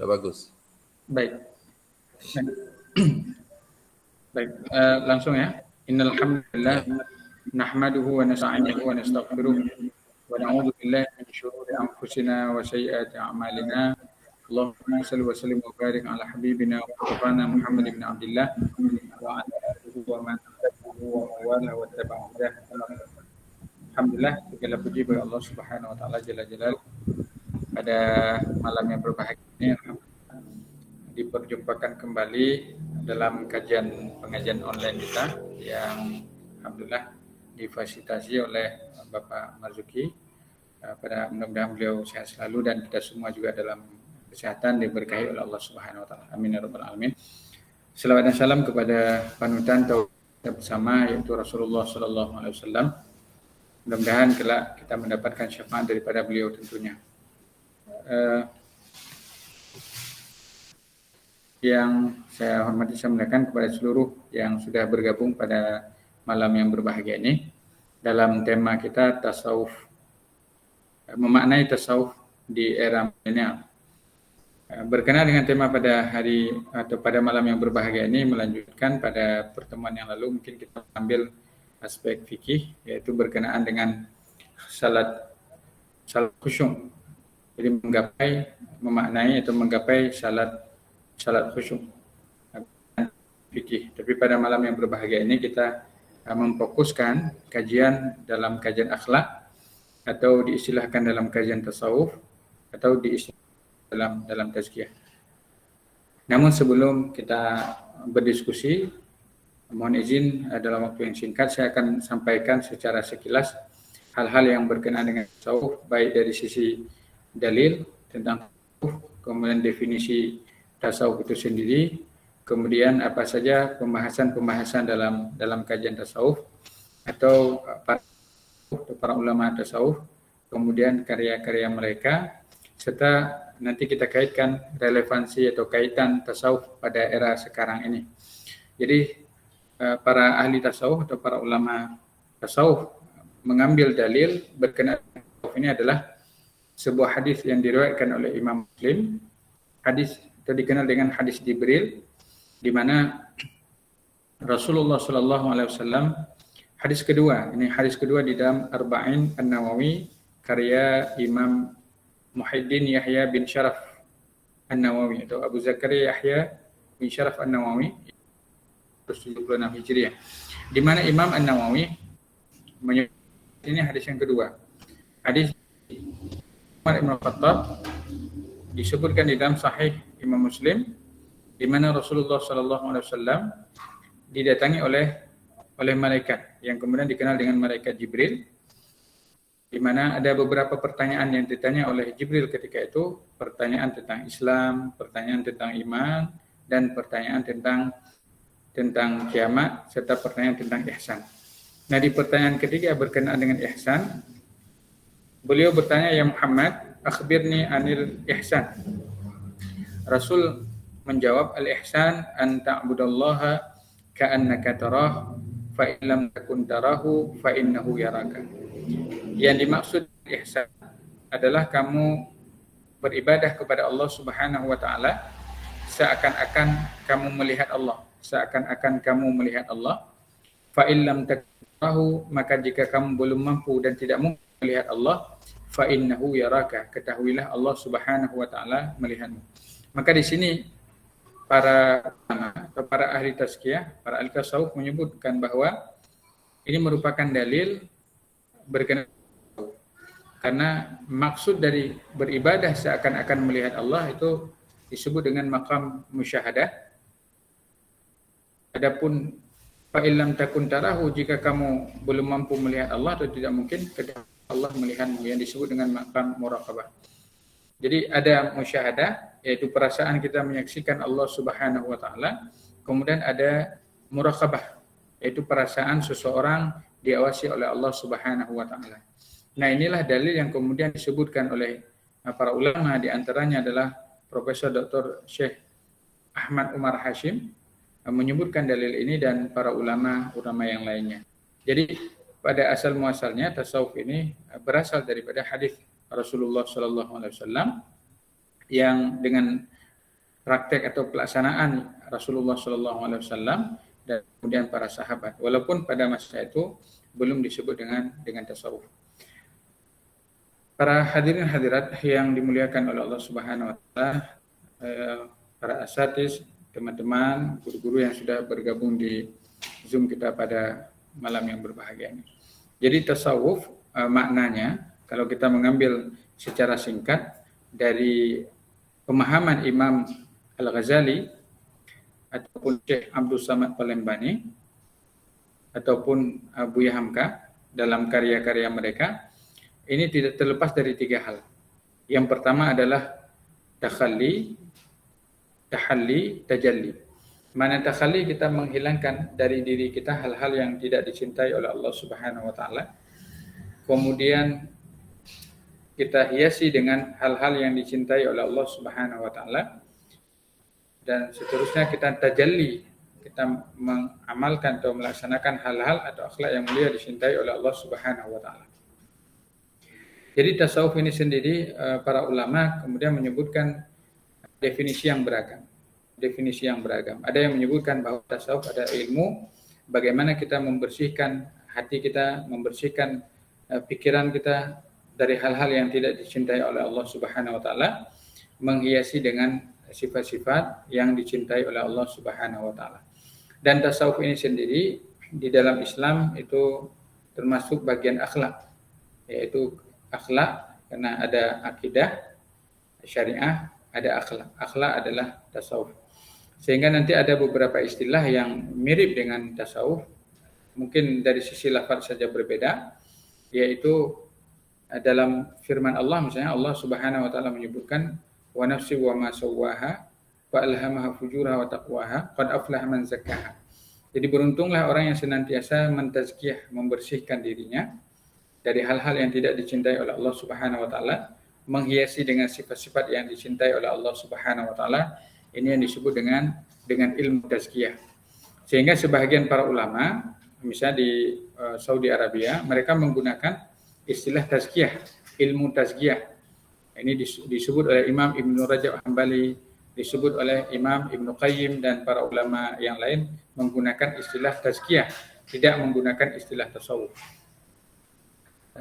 Sudah bagus. Baik. Baik, langsung ya. Innal hamdalillah nahmaduhu wa nasta'inuhu wa nastaghfiruh wa na'udzu billahi min shururi anfusina wa sayyiati a'malina. Allahumma shalli wa sallim wa barik ala habibina wa mustafana Muhammad ibn Abdullah wa ala alihi wa man tabi'ahu wa wala wa tabi'a hudah. Alhamdulillah, segala puji bagi Allah Subhanahu wa taala jalla jalal. Pada malam yang berbahagia ini diperjumpakan kembali dalam pengajian online kita yang alhamdulillah difasilitasi oleh Bapak Marzuki. Pada mudah-mudahan beliau sehat selalu dan kita semua juga dalam kesehatan diberkahi oleh Allah Subhanahu wa taala. Amin ya rabbal alamin. Selawat dan salam kepada panutan kita bersama yaitu Rasulullah sallallahu alaihi wasallam. Mudah-mudahan kelak kita mendapatkan syafaat daripada beliau tentunya. Yang saya hormati, saya muliakan kepada seluruh yang sudah bergabung pada malam yang berbahagia ini dalam tema kita tasawuf, memaknai tasawuf di era milenial. Berkenaan dengan tema pada hari atau pada malam yang berbahagia ini, melanjutkan pada pertemuan yang lalu, mungkin kita ambil aspek fikih, yaitu berkenaan dengan salat khusyuk. Jadi memaknai atau menggapai salat khusyuk fikih. Tapi pada malam yang berbahagia ini kita memfokuskan kajian dalam kajian akhlak atau diistilahkan dalam kajian tasawuf atau diistilahkan dalam tazkiyah. Namun sebelum kita berdiskusi, mohon izin dalam waktu yang singkat saya akan sampaikan secara sekilas hal-hal yang berkenaan dengan tasawuf, baik dari sisi dalil tentang tasawuf, kemudian definisi tasawuf itu sendiri, kemudian apa saja pembahasan dalam kajian tasawuf atau para ulama tasawuf, kemudian karya-karya mereka, serta nanti kita kaitkan relevansi atau kaitan tasawuf pada era sekarang ini. Jadi para ahli tasawuf atau para ulama tasawuf mengambil dalil berkenaan tasawuf ini adalah sebuah hadis yang diriwayatkan oleh Imam Muslim, hadis itu dikenal dengan hadis Jibril, di mana Rasulullah Shallallahu Alaihi Wasallam, hadis kedua di dalam Arba'in An-Nawawi karya Imam Muhyiddin Yahya bin Sharaf An-Nawawi atau Abu Zakaria Yahya bin Sharaf An-Nawawi 76 Hijriah, di mana Imam An-Nawawi menyebut ini hadis yang kedua, hadis Umar Ibn Khattab, disebutkan di dalam Sahih Imam Muslim, di mana Rasulullah Sallallahu Alaihi Wasallam didatangi oleh malaikat yang kemudian dikenal dengan malaikat Jibril, di mana ada beberapa pertanyaan yang ditanya oleh Jibril ketika itu, pertanyaan tentang Islam, pertanyaan tentang iman, dan pertanyaan tentang kiamat, serta pertanyaan tentang ihsan. Nah, di pertanyaan ketiga berkenaan dengan ihsan, beliau bertanya, ya Muhammad, akhbirni anil ihsan. Rasul menjawab, al-ihsan an ta'budallaha ka'annaka tarah fa in lam takun tarahu fa innahu yaraka. Yang dimaksud ihsan adalah kamu beribadah kepada Allah Subhanahu wa taala seakan-akan kamu melihat Allah, Fa in lam takun tarahu, maka jika kamu belum mampu dan tidak mungkin melihat Allah, fa innahu yaraka, ketahuilah Allah Subhanahu wa taala melihatmu. Maka di sini para ahli tazkiyah, para ahli tasawuf menyebutkan bahwa ini merupakan dalil berkenaan, karena maksud dari beribadah seakan-akan melihat Allah itu disebut dengan maqam musyahadah. Adapun fa illam takun tarahu, jika kamu belum mampu melihat Allah atau tidak mungkin Allah melihatmu, yang disebut dengan maqam muraqabah. Jadi ada musyahadah, yaitu perasaan kita menyaksikan Allah Subhanahu wa taala, kemudian ada muraqabah, yaitu perasaan seseorang diawasi oleh Allah Subhanahu wa taala. Nah, inilah dalil yang kemudian disebutkan oleh para ulama, di antaranya adalah Profesor Dr. Syekh Ahmad Umar Hashim menyebutkan dalil ini, dan para ulama yang lainnya. Jadi pada asal muasalnya tasawuf ini berasal daripada hadis Rasulullah Sallallahu Alaihi Wasallam yang dengan praktek atau pelaksanaan Rasulullah SAW dan kemudian para sahabat. Walaupun pada masa itu belum disebut dengan tasawuf. Para hadirin hadirat yang dimuliakan oleh Allah Subhanahu wa taala, para asatidz, teman-teman, guru-guru yang sudah bergabung di Zoom kita pada malam yang berbahagia ini. Jadi tasawuf maknanya kalau kita mengambil secara singkat dari pemahaman Imam Al-Ghazali ataupun Syekh Abdul Samad Palembani ataupun Buya Hamka dalam karya-karya mereka, ini tidak terlepas dari 3 hal. Yang pertama adalah takhalli, tahalli, tajalli. Mana takhalli, kita menghilangkan dari diri kita hal-hal yang tidak dicintai oleh Allah Subhanahu wa taala. Kemudian kita hiasi dengan hal-hal yang dicintai oleh Allah Subhanahu wa taala. Dan seterusnya kita tajalli, kita mengamalkan atau melaksanakan hal-hal atau akhlak yang mulia dicintai oleh Allah Subhanahu wa taala. Jadi tasawuf ini sendiri para ulama kemudian menyebutkan definisi yang beragam. Ada yang menyebutkan bahwa tasawuf adalah ilmu bagaimana kita membersihkan hati kita, membersihkan pikiran kita dari hal-hal yang tidak dicintai oleh Allah Subhanahu wa taala, menghiasi dengan sifat-sifat yang dicintai oleh Allah Subhanahu wa taala. Dan tasawuf ini sendiri di dalam Islam itu termasuk bagian akhlak, yaitu akhlak karena ada akidah, syariah, ada akhlak. Akhlak adalah tasawuf. Sehingga nanti ada beberapa istilah yang mirip dengan tasawuf, mungkin dari sisi lafaz saja berbeda, yaitu dalam firman Allah misalnya Allah Subhanahu wa taala menyebutkan wa nafsi wa ma sawwaha wa alhamaha fujuraha wa taqwaha qad aflaha man zakkaha. Jadi beruntunglah orang yang senantiasa mentazkiyah, membersihkan dirinya dari hal-hal yang tidak dicintai oleh Allah Subhanahu wa taala, menghiasi dengan sifat-sifat yang dicintai oleh Allah Subhanahu wa taala. Ini yang disebut dengan ilmu tazkiyah. Sehingga sebahagian para ulama misalnya di Saudi Arabia, mereka menggunakan istilah tazkiyah, ilmu tazkiyah. Ini disebut oleh Imam Ibnu Rajab Hambali, disebut oleh Imam Ibnu Qayyim dan para ulama yang lain menggunakan istilah tazkiyah, tidak menggunakan istilah tasawuf.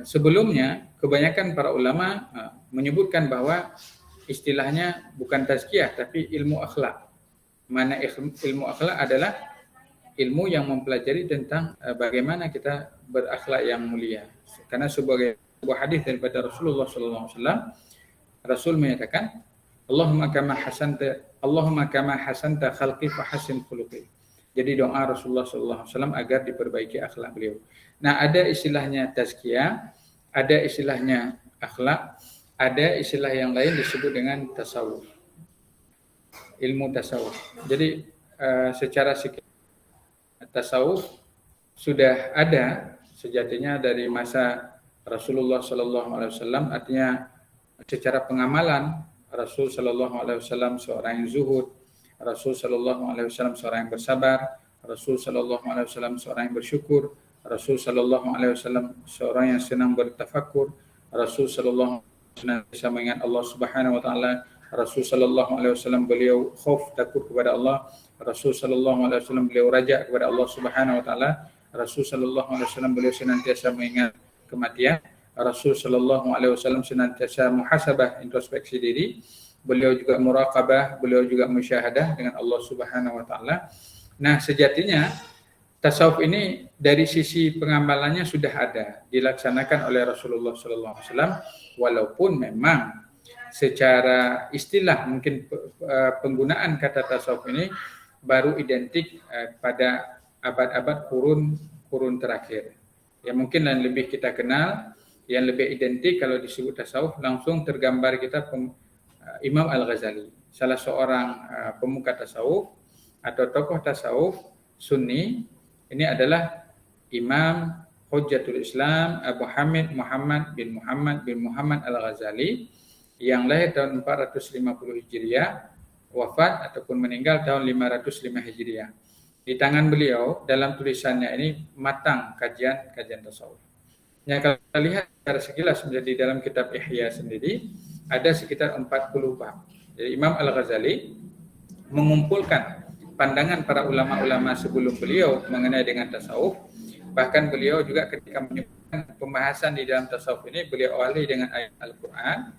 Sebelumnya, kebanyakan para ulama menyebutkan bahwa istilahnya bukan tazkiyah, tapi ilmu akhlak. Mana ilmu akhlak adalah ilmu yang mempelajari tentang bagaimana kita berakhlak yang mulia. Karena sebuah hadis daripada Rasulullah SAW, Rasul menyatakan, Allahumma kama hasanta khalqi fa hasin khuluqi. Jadi doa Rasulullah SAW agar diperbaiki akhlak beliau. Nah, ada istilahnya tazkiyah, ada istilahnya akhlak, ada istilah yang lain disebut dengan tasawuf. Ilmu tasawuf. Jadi secara tasawuf sudah ada sejatinya dari masa Rasulullah SAW, artinya secara pengamalan Rasul Shallallahu Alaihi Wasallam seorang yang zuhud, Rasul Shallallahu Alaihi Wasallam seorang yang bersabar, Rasul Shallallahu Alaihi Wasallam seorang yang bersyukur, Rasul Shallallahu Alaihi Wasallam seorang yang senang bertafakur, Rasul Shallallahu Alaihi Wasallam bisa mengingat Allah Subhanahu Wa Taala, Rasul Shallallahu Alaihi Wasallam beliau khauf takut kepada Allah, Rasul Shallallahu Alaihi Wasallam beliau raja kepada Allah Subhanahu Wa Taala, Rasul Shallallahu Alaihi Wasallam beliau senantiasa mengingat kematian. Rasul Shallallahu Alaihi Wasallam senantiasa muhasabah, introspeksi diri. Beliau juga muraqabah, beliau juga musyahadah dengan Allah Subhanahu Wa Taala. Nah, sejatinya tasawuf ini dari sisi pengamalannya sudah ada, dilaksanakan oleh Rasulullah Shallallahu Alaihi Wasallam, walaupun memang secara istilah mungkin penggunaan kata tasawuf ini baru identik pada abad-abad kurun terakhir. Ya mungkin yang lebih kita kenal, yang lebih identik kalau disebut tasawuf langsung tergambar kita Imam Al-Ghazali, salah seorang pemuka tasawuf atau tokoh tasawuf Sunni. Ini adalah Imam Hujjatul Islam Abu Hamid Muhammad bin Muhammad Al-Ghazali yang lahir tahun 450 Hijriah, wafat ataupun meninggal tahun 505 Hijriah. Di tangan beliau dalam tulisannya ini matang kajian tasawuf. Ya, kalau kita lihat secara sekilas di dalam kitab Ihya sendiri ada sekitar 40 bab. Jadi Imam Al-Ghazali mengumpulkan pandangan para ulama-ulama sebelum beliau mengenai dengan tasawuf. Bahkan beliau juga ketika menyebutkan pembahasan di dalam tasawuf ini, beliau awali dengan ayat Al-Quran,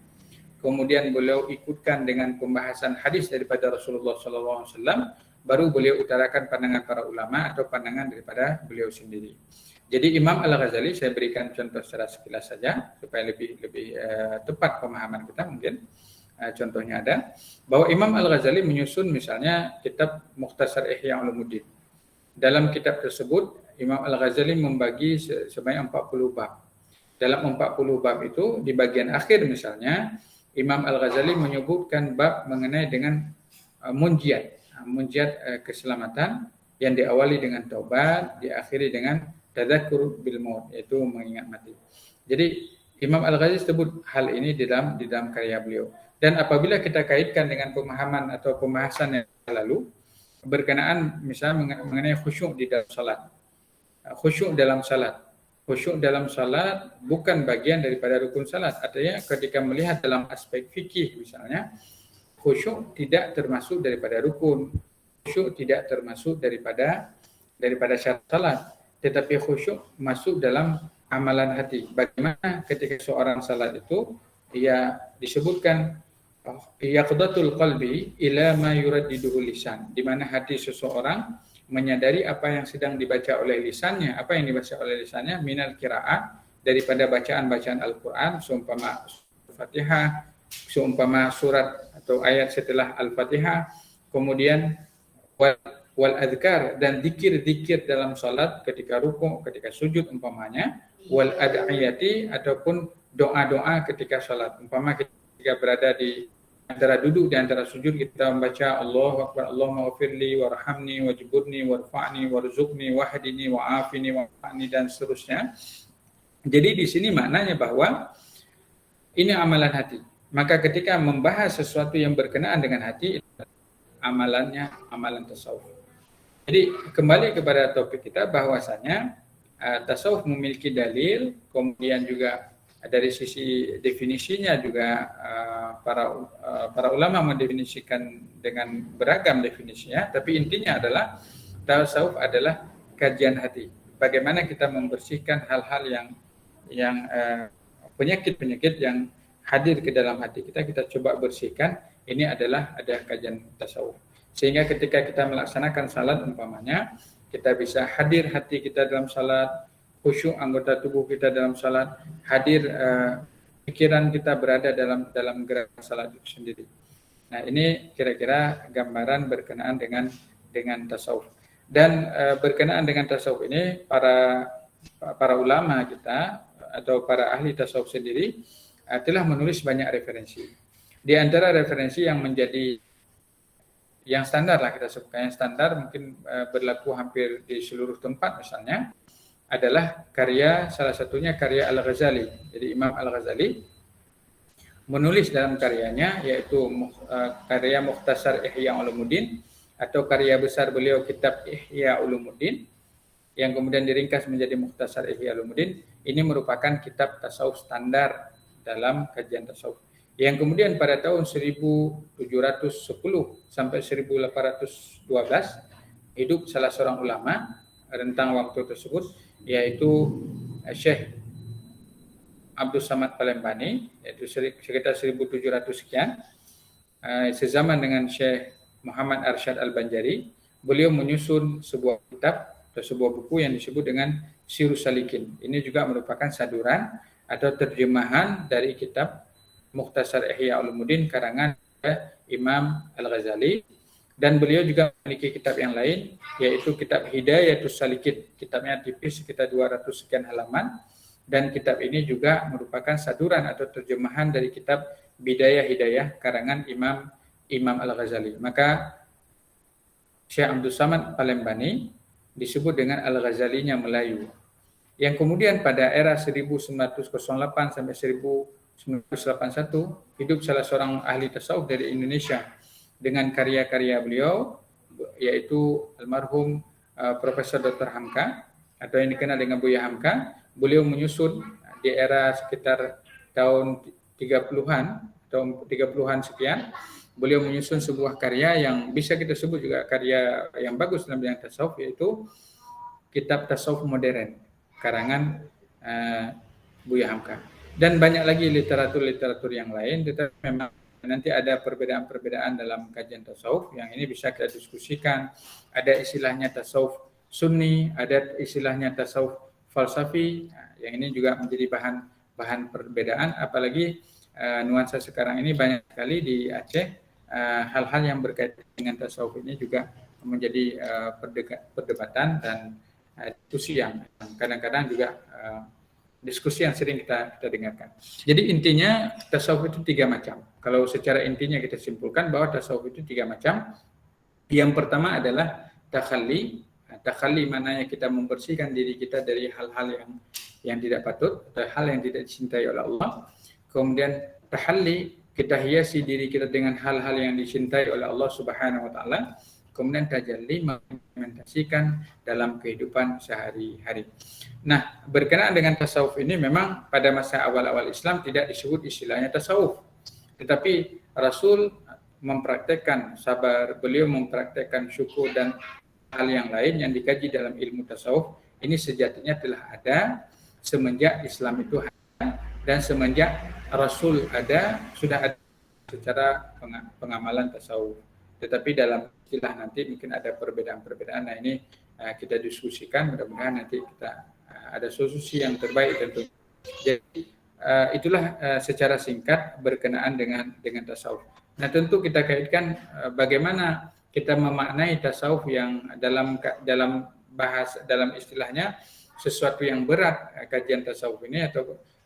kemudian beliau ikutkan dengan pembahasan hadis daripada Rasulullah SAW, baru beliau utarakan pandangan para ulama atau pandangan daripada beliau sendiri. Jadi Imam Al-Ghazali, saya berikan contoh secara sekilas saja supaya lebih tepat pemahaman kita mungkin. Contohnya ada bahwa Imam Al-Ghazali menyusun misalnya kitab Mukhtasar Ihya Ulumuddin. Dalam kitab tersebut Imam Al-Ghazali membagi sebanyak 40 bab. Dalam 40 bab itu di bagian akhir misalnya Imam Al-Ghazali menyebutkan bab mengenai dengan munjiat keselamatan yang diawali dengan taubat, diakhiri dengan tadzakur bil maut, yaitu mengingat mati. Jadi Imam Al-Ghazali sebut hal ini di dalam karya beliau. Dan apabila kita kaitkan dengan pemahaman atau pembahasan yang lalu berkenaan misalnya mengenai khusyuk di dalam salat. Khusyuk dalam salat. Khusyuk dalam salat bukan bagian daripada rukun salat. Artinya ketika melihat dalam aspek fikih misalnya, khusyuk tidak termasuk daripada rukun. Khusyuk tidak termasuk daripada syarat salat. Tetapi khusyuk masuk dalam amalan hati. Bagaimana ketika seorang salat itu ia disebutkan yaqdatul qalbi ila ma yuraddiduhu lisan, di mana hati seseorang menyadari apa yang sedang dibaca oleh lisannya, apa yang dibaca oleh lisannya minal qiraat, daripada bacaan-bacaan Al-Qur'an, seumpama Al-Fatihah, seumpama surat atau ayat setelah Al-Fatihah, kemudian wal adzkar, dan zikir-zikir dalam salat ketika rukuk, ketika sujud umpamanya, wal ad'iyati, ataupun doa-doa ketika salat. Umpama ketika berada di antara duduk di antara sujud kita membaca Allahu Akbar, Allahumma ghfirli warhamni wajburni warfa'ni warzuqni wahdini wa'afini wa'afni, dan seterusnya. Jadi di sini maknanya bahwa ini amalan hati. Maka ketika membahas sesuatu yang berkenaan dengan hati, amalannya amalan tasawuf. Jadi kembali kepada topik kita bahwasanya tasawuf memiliki dalil, kemudian juga dari sisi definisinya juga para ulama mendefinisikan dengan beragam definisinya, tapi intinya adalah tasawuf adalah kajian hati. Bagaimana kita membersihkan hal-hal yang penyakit-penyakit yang hadir ke dalam hati kita coba bersihkan. Ini adalah kajian tasawuf. Sehingga ketika kita melaksanakan salat umpamanya, kita bisa hadir hati kita dalam salat, khusyuk anggota tubuh kita dalam salat, hadir pikiran kita berada dalam gerakan salat itu sendiri. Nah, ini kira-kira gambaran berkenaan dengan tasawuf. Dan berkenaan dengan tasawuf ini para ulama kita atau para ahli tasawuf sendiri telah menulis banyak referensi. Di antara referensi yang menjadi yang standar lah kita sebutkan, yang standar mungkin berlaku hampir di seluruh tempat misalnya, adalah salah satunya karya Al-Ghazali. Jadi Imam Al-Ghazali menulis dalam karyanya, yaitu karya Mukhtasar Ihya Ulumuddin, atau karya besar beliau kitab Ihya Ulumuddin, yang kemudian diringkas menjadi Mukhtasar Ihya Ulumuddin. Ini merupakan kitab tasawuf standar dalam kajian tasawuf, yang kemudian pada tahun 1710 sampai 1812 hidup salah seorang ulama rentang waktu tersebut, yaitu Syekh Abdus Samad Palembani, yaitu sekitar 1700 sekian, sezaman dengan Syekh Muhammad Arsyad Al-Banjari. Beliau menyusun sebuah kitab atau sebuah buku yang disebut dengan Sirus Salikin. Ini juga merupakan saduran atau terjemahan dari kitab Mukhtasar Ihya Ulumuddin karangan Imam Al-Ghazali. Dan beliau juga memiliki kitab yang lain, yaitu kitab Hidayatus Salikin. Kitabnya tipis, sekitar 200 sekian halaman. Dan kitab ini juga merupakan saduran atau terjemahan dari kitab Bidayah Hidayah karangan Imam Al-Ghazali. Maka Syekh Abdul Samad Palembani disebut dengan Al-Ghazalinya Melayu. Yang kemudian pada era 1908 sampai 1981 hidup salah seorang ahli tasawuf dari Indonesia dengan karya-karya beliau, yaitu almarhum Profesor Dr. Hamka atau yang dikenal dengan Buya Hamka. Beliau menyusun di era sekitar tahun 30-an atau 30-an sekian, beliau menyusun sebuah karya yang bisa kita sebut juga karya yang bagus dalam bidang tasawuf, yaitu kitab tasawuf modern karangan Buya Hamka. Dan banyak lagi literatur-literatur yang lain, tetapi memang nanti ada perbedaan-perbedaan dalam kajian tasawuf yang ini bisa kita diskusikan. Ada istilahnya tasawuf sunni, ada istilahnya tasawuf falsafi, yang ini juga menjadi bahan perbedaan, apalagi nuansa sekarang ini banyak sekali di Aceh, hal-hal yang berkaitan dengan tasawuf ini juga menjadi perdebatan dan diskusi yang kadang-kadang juga diskusi yang sering kita dengarkan. Jadi intinya tasawuf itu 3 macam. Kalau secara intinya kita simpulkan bahwa tasawuf itu 3 macam. Yang pertama adalah takhalli. Takhalli maknanya kita membersihkan diri kita dari hal-hal yang tidak patut, atau hal yang tidak dicintai oleh Allah. Kemudian tahalli, kita hiasi diri kita dengan hal-hal yang dicintai oleh Allah Subhanahu wa taala. Kemudian tajalli, mengimplementasikan dalam kehidupan sehari-hari. Nah, berkenaan dengan tasawuf ini memang pada masa awal-awal Islam tidak disebut istilahnya tasawuf. Tetapi Rasul mempraktekkan sabar, beliau mempraktekkan syukur dan hal yang lain yang dikaji dalam ilmu tasawuf. Ini sejatinya telah ada semenjak Islam itu ada, dan semenjak Rasul ada, sudah ada secara pengamalan tasawuf. Tetapi dalam istilah nanti mungkin ada perbedaan-perbedaan. Nah ini kita diskusikan, mudah-mudahan nanti kita ada solusi yang terbaik tentu. Jadi itulah secara singkat berkenaan dengan tasawuf. Nah tentu kita kaitkan bagaimana kita memaknai tasawuf yang dalam istilahnya sesuatu yang berat kajian tasawuf ini,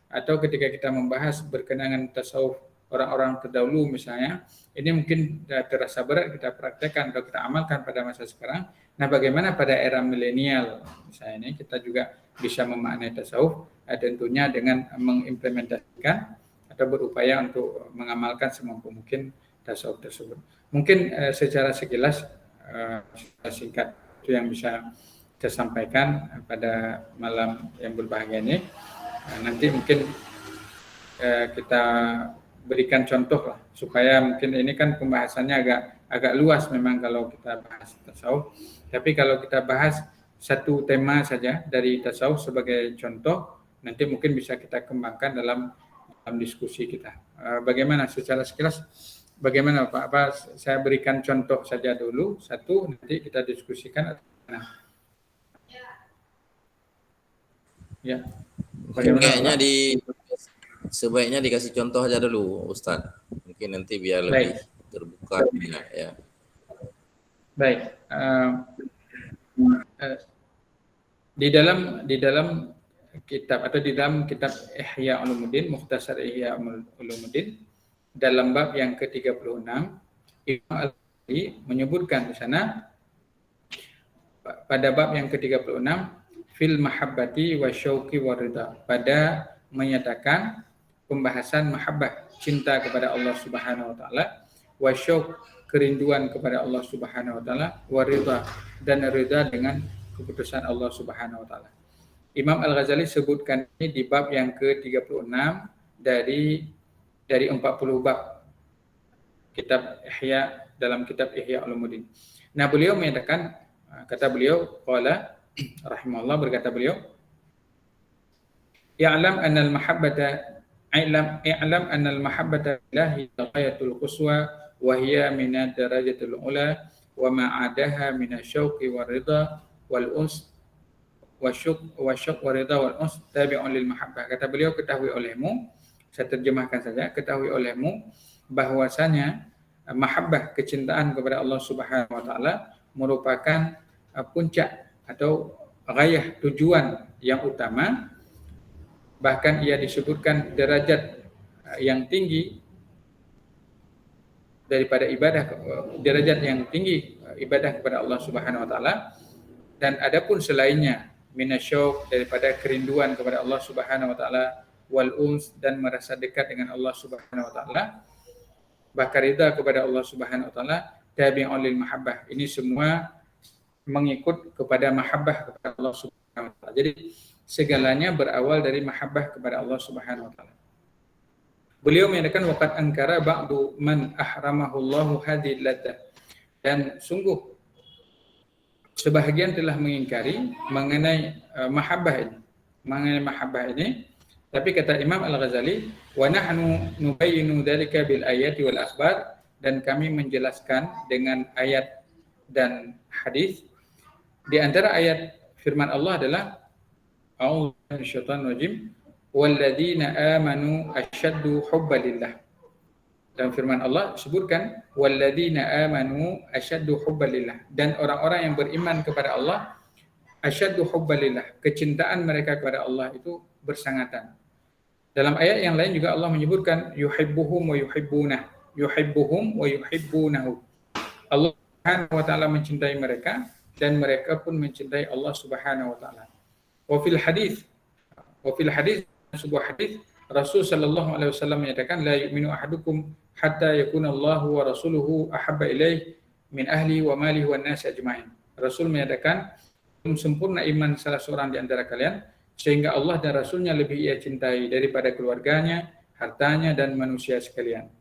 atau ketika kita membahas berkenaan tasawuf orang-orang terdahulu misalnya, ini mungkin terasa berat kita praktekkan atau kita amalkan pada masa sekarang. Nah, bagaimana pada era milenial misalnya ini kita juga bisa memaknai tasawuf, tentunya dengan mengimplementasikan atau berupaya untuk mengamalkan semampu mungkin tasawuf tersebut. Mungkin secara sekilas singkat itu yang bisa saya sampaikan pada malam yang berbahagia ini. Nanti mungkin kita berikan contoh lah, supaya mungkin ini kan pembahasannya agak luas memang kalau kita bahas tasawuf. Tapi kalau kita bahas satu tema saja dari tasawuf sebagai contoh, nanti mungkin bisa kita kembangkan dalam diskusi kita. Bagaimana secara sekilas? Bagaimana Pak? Apa saya berikan contoh saja dulu satu, nanti kita diskusikan. Nah, ya. Bagaimana? Sebaiknya dikasih contoh aja dulu, Ustadz. Mungkin nanti biar lebih terbuka. Ya. Baik. Di dalam kitab atau di dalam kitab Ihya Ulumuddin, Mukhtasar Ihya Ulumuddin, dalam bab yang ke-36, Imam Al-Ghazali menyebutkan di sana pada bab yang ke-36, fil mahabbati wa syauqi wa ridha, pada menyatakan pembahasan mahabbah, cinta kepada Allah Subhanahu wa taala, wa syauq, kerinduan kepada Allah Subhanahu wa taala, wa ridha, dan ridha dengan keputusan Allah Subhanahu wa taala. Imam Al-Ghazali sebutkan ini di bab yang ke-36 dari 40 bab kitab Ihya, dalam kitab Ihya Ulumuddin. Nah, beliau menyatakan, kata beliau, qala rahimahullah, berkata beliau, I'lam anna al-mahabbata lillahi ghayatul quswa wa hiya min ad-darajatil ula wa ma 'adaha min asy-syauqi war ridha wal uns wa syauq wa ridha wal uns tabi'un lil mahabbah. Kata beliau, ketahui olehmu, saya terjemahkan saja, ketahui olehmu bahwasanya mahabbah, kecintaan kepada Allah Subhanahu wa taala merupakan puncak atau ghayah, tujuan yang utama. Bahkan ia disebutkan derajat yang tinggi daripada ibadah, derajat yang tinggi ibadah kepada Allah Subhanahu wa taala. Dan adapun selainnya, minasyauq, daripada kerinduan kepada Allah Subhanahu wa taala, wal uns, dan merasa dekat dengan Allah Subhanahu wa taala, bahkan ridha kepada Allah Subhanahu wa taala, tabi'un lil mahabbah. Ini semua mengikut kepada mahabbah kepada Allah Subhanahu wa taala. Jadi segalanya berawal dari mahabbah kepada Allah Subhanahu wa taala. Beliau menyatakan waqad ankara ba'du man ahramahullahu hadhihi laddah. Dan sungguh sebahagian telah mengingkari mengenai mahabbah ini. Tapi kata Imam Al-Ghazali, wa nahnu nubayyinu dzalika bil ayati wal akhbar, dan kami menjelaskan dengan ayat dan hadis. Di antara ayat firman Allah adalah a'udzu minasyaitonir rajim walladzina amanu asyaddu hubbalillah. Dan firman Allah sebutkan walladzina amanu asyaddu hubbalillah, dan orang-orang yang beriman kepada Allah asyaddu hubbalillah, kecintaan mereka kepada Allah itu bersangatan. Dalam ayat yang lain juga Allah menyebutkan yuhibbuhum wa yuhibbunahu. Allah Subhanahu wa taala mencintai mereka dan mereka pun mencintai Allah Subhanahu wa taala. Wa fil hadis sebuah hadis Rasul sallallahu alaihi wasallam menyatakan la yu'minu ahadukum hatta yakuna Allahu wa rasuluhu ahabba ilaihi min ahli wa malihi wan nas ajma'in. Rasul menyatakan belum sempurna iman salah seorang di antara kalian sehingga Allah dan Rasulnya lebih ia cintai daripada keluarganya, hartanya dan manusia sekalian.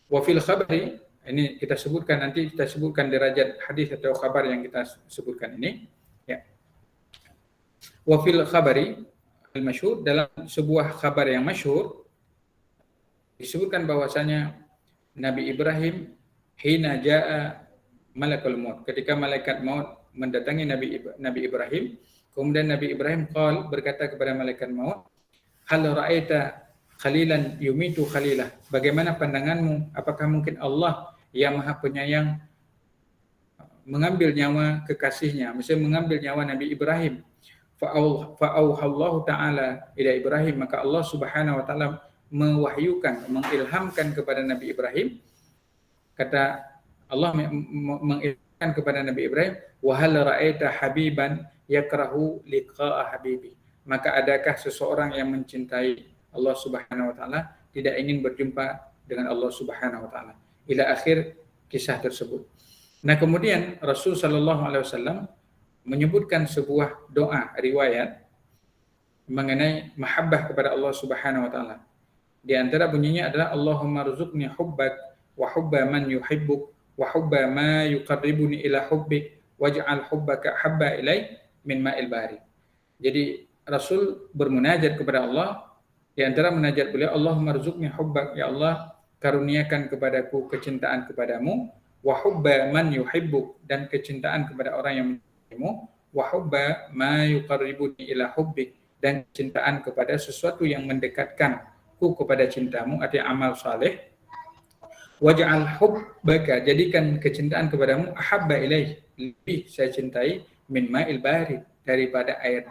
Wa fil khabari, ini kita sebutkan nanti, kita sebutkan derajat hadis atau khabar yang kita sebutkan ini. Ya. Wa fil khabari al-masyhur, dalam sebuah kabar yang masyhur disebutkan bahwasanya Nabi Ibrahim hina jaa malakul maut, ketika malaikat maut mendatangi Nabi Ibrahim, kemudian Nabi Ibrahim berkata kepada malaikat maut, hal ra'aita khalilan yumitu khalilah, bagaimana pandanganmu, apakah mungkin Allah yang Maha Penyayang mengambil nyawa kekasihnya, maksudnya mengambil nyawa Nabi Ibrahim. Fa'auhallahu ta'ala ila Ibrahim, maka Allah Subhanahu wa ta'ala mewahyukan, mengilhamkan kepada Nabi Ibrahim, kata Allah mengilhamkan kepada Nabi Ibrahim, wa hal ra'aita habiban yakrahu liqa'a habibi, maka adakah seseorang yang mencintai Allah Subhanahu wa taala tidak ingin berjumpa dengan Allah Subhanahu wa taala, ila akhir kisah tersebut. Nah, kemudian Rasul sallallahu alaihi wasallam menyebutkan sebuah doa riwayat mengenai mahabbah kepada Allah Subhanahu wa taala. Di antara bunyinya adalah Allahumma rzuqni hubbak wa hubba man yuhibbuk wa hubba ma yuqarribuni ila hubbik waj'al hubbaka habba ilai min ma'il bahri. Jadi Rasul bermunajat kepada Allah, di antara munajat beliau, Allahumma rzuqni hubbak, ya Allah karuniakan kepadaku kecintaan kepadamu, wa hubba man yuhibbuk, dan kecintaan kepada orang yang mencintai, wa hubba ma yuqarribuni ila hubbik, dan kecintaan kepada sesuatu yang mendekatkanku kepada cintamu, artinya amal saleh. Waj'al hubbaka, jadikan kecintaan kepadamu, ahabba ilaih, lebih saya cintai, min ma'il bahri, daripada air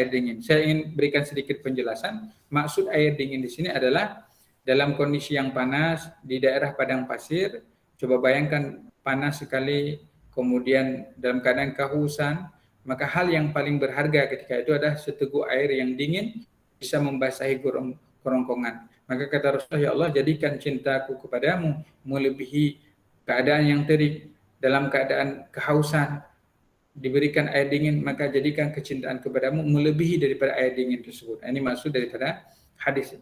dingin. Saya ingin berikan sedikit penjelasan. Maksud air dingin di sini adalah dalam kondisi yang panas di daerah padang pasir. Coba bayangkan panas sekali, kemudian dalam keadaan kehausan, maka hal yang paling berharga ketika itu adalah seteguk air yang dingin bisa membasahi kerongkongan. Maka kata Rasulullah, ya Allah jadikan cintaku kepadamu melebihi keadaan yang terik. Dalam keadaan kehausan diberikan air dingin, maka jadikan kecintaan kepadamu melebihi daripada air dingin tersebut. Ini maksud daripada hadis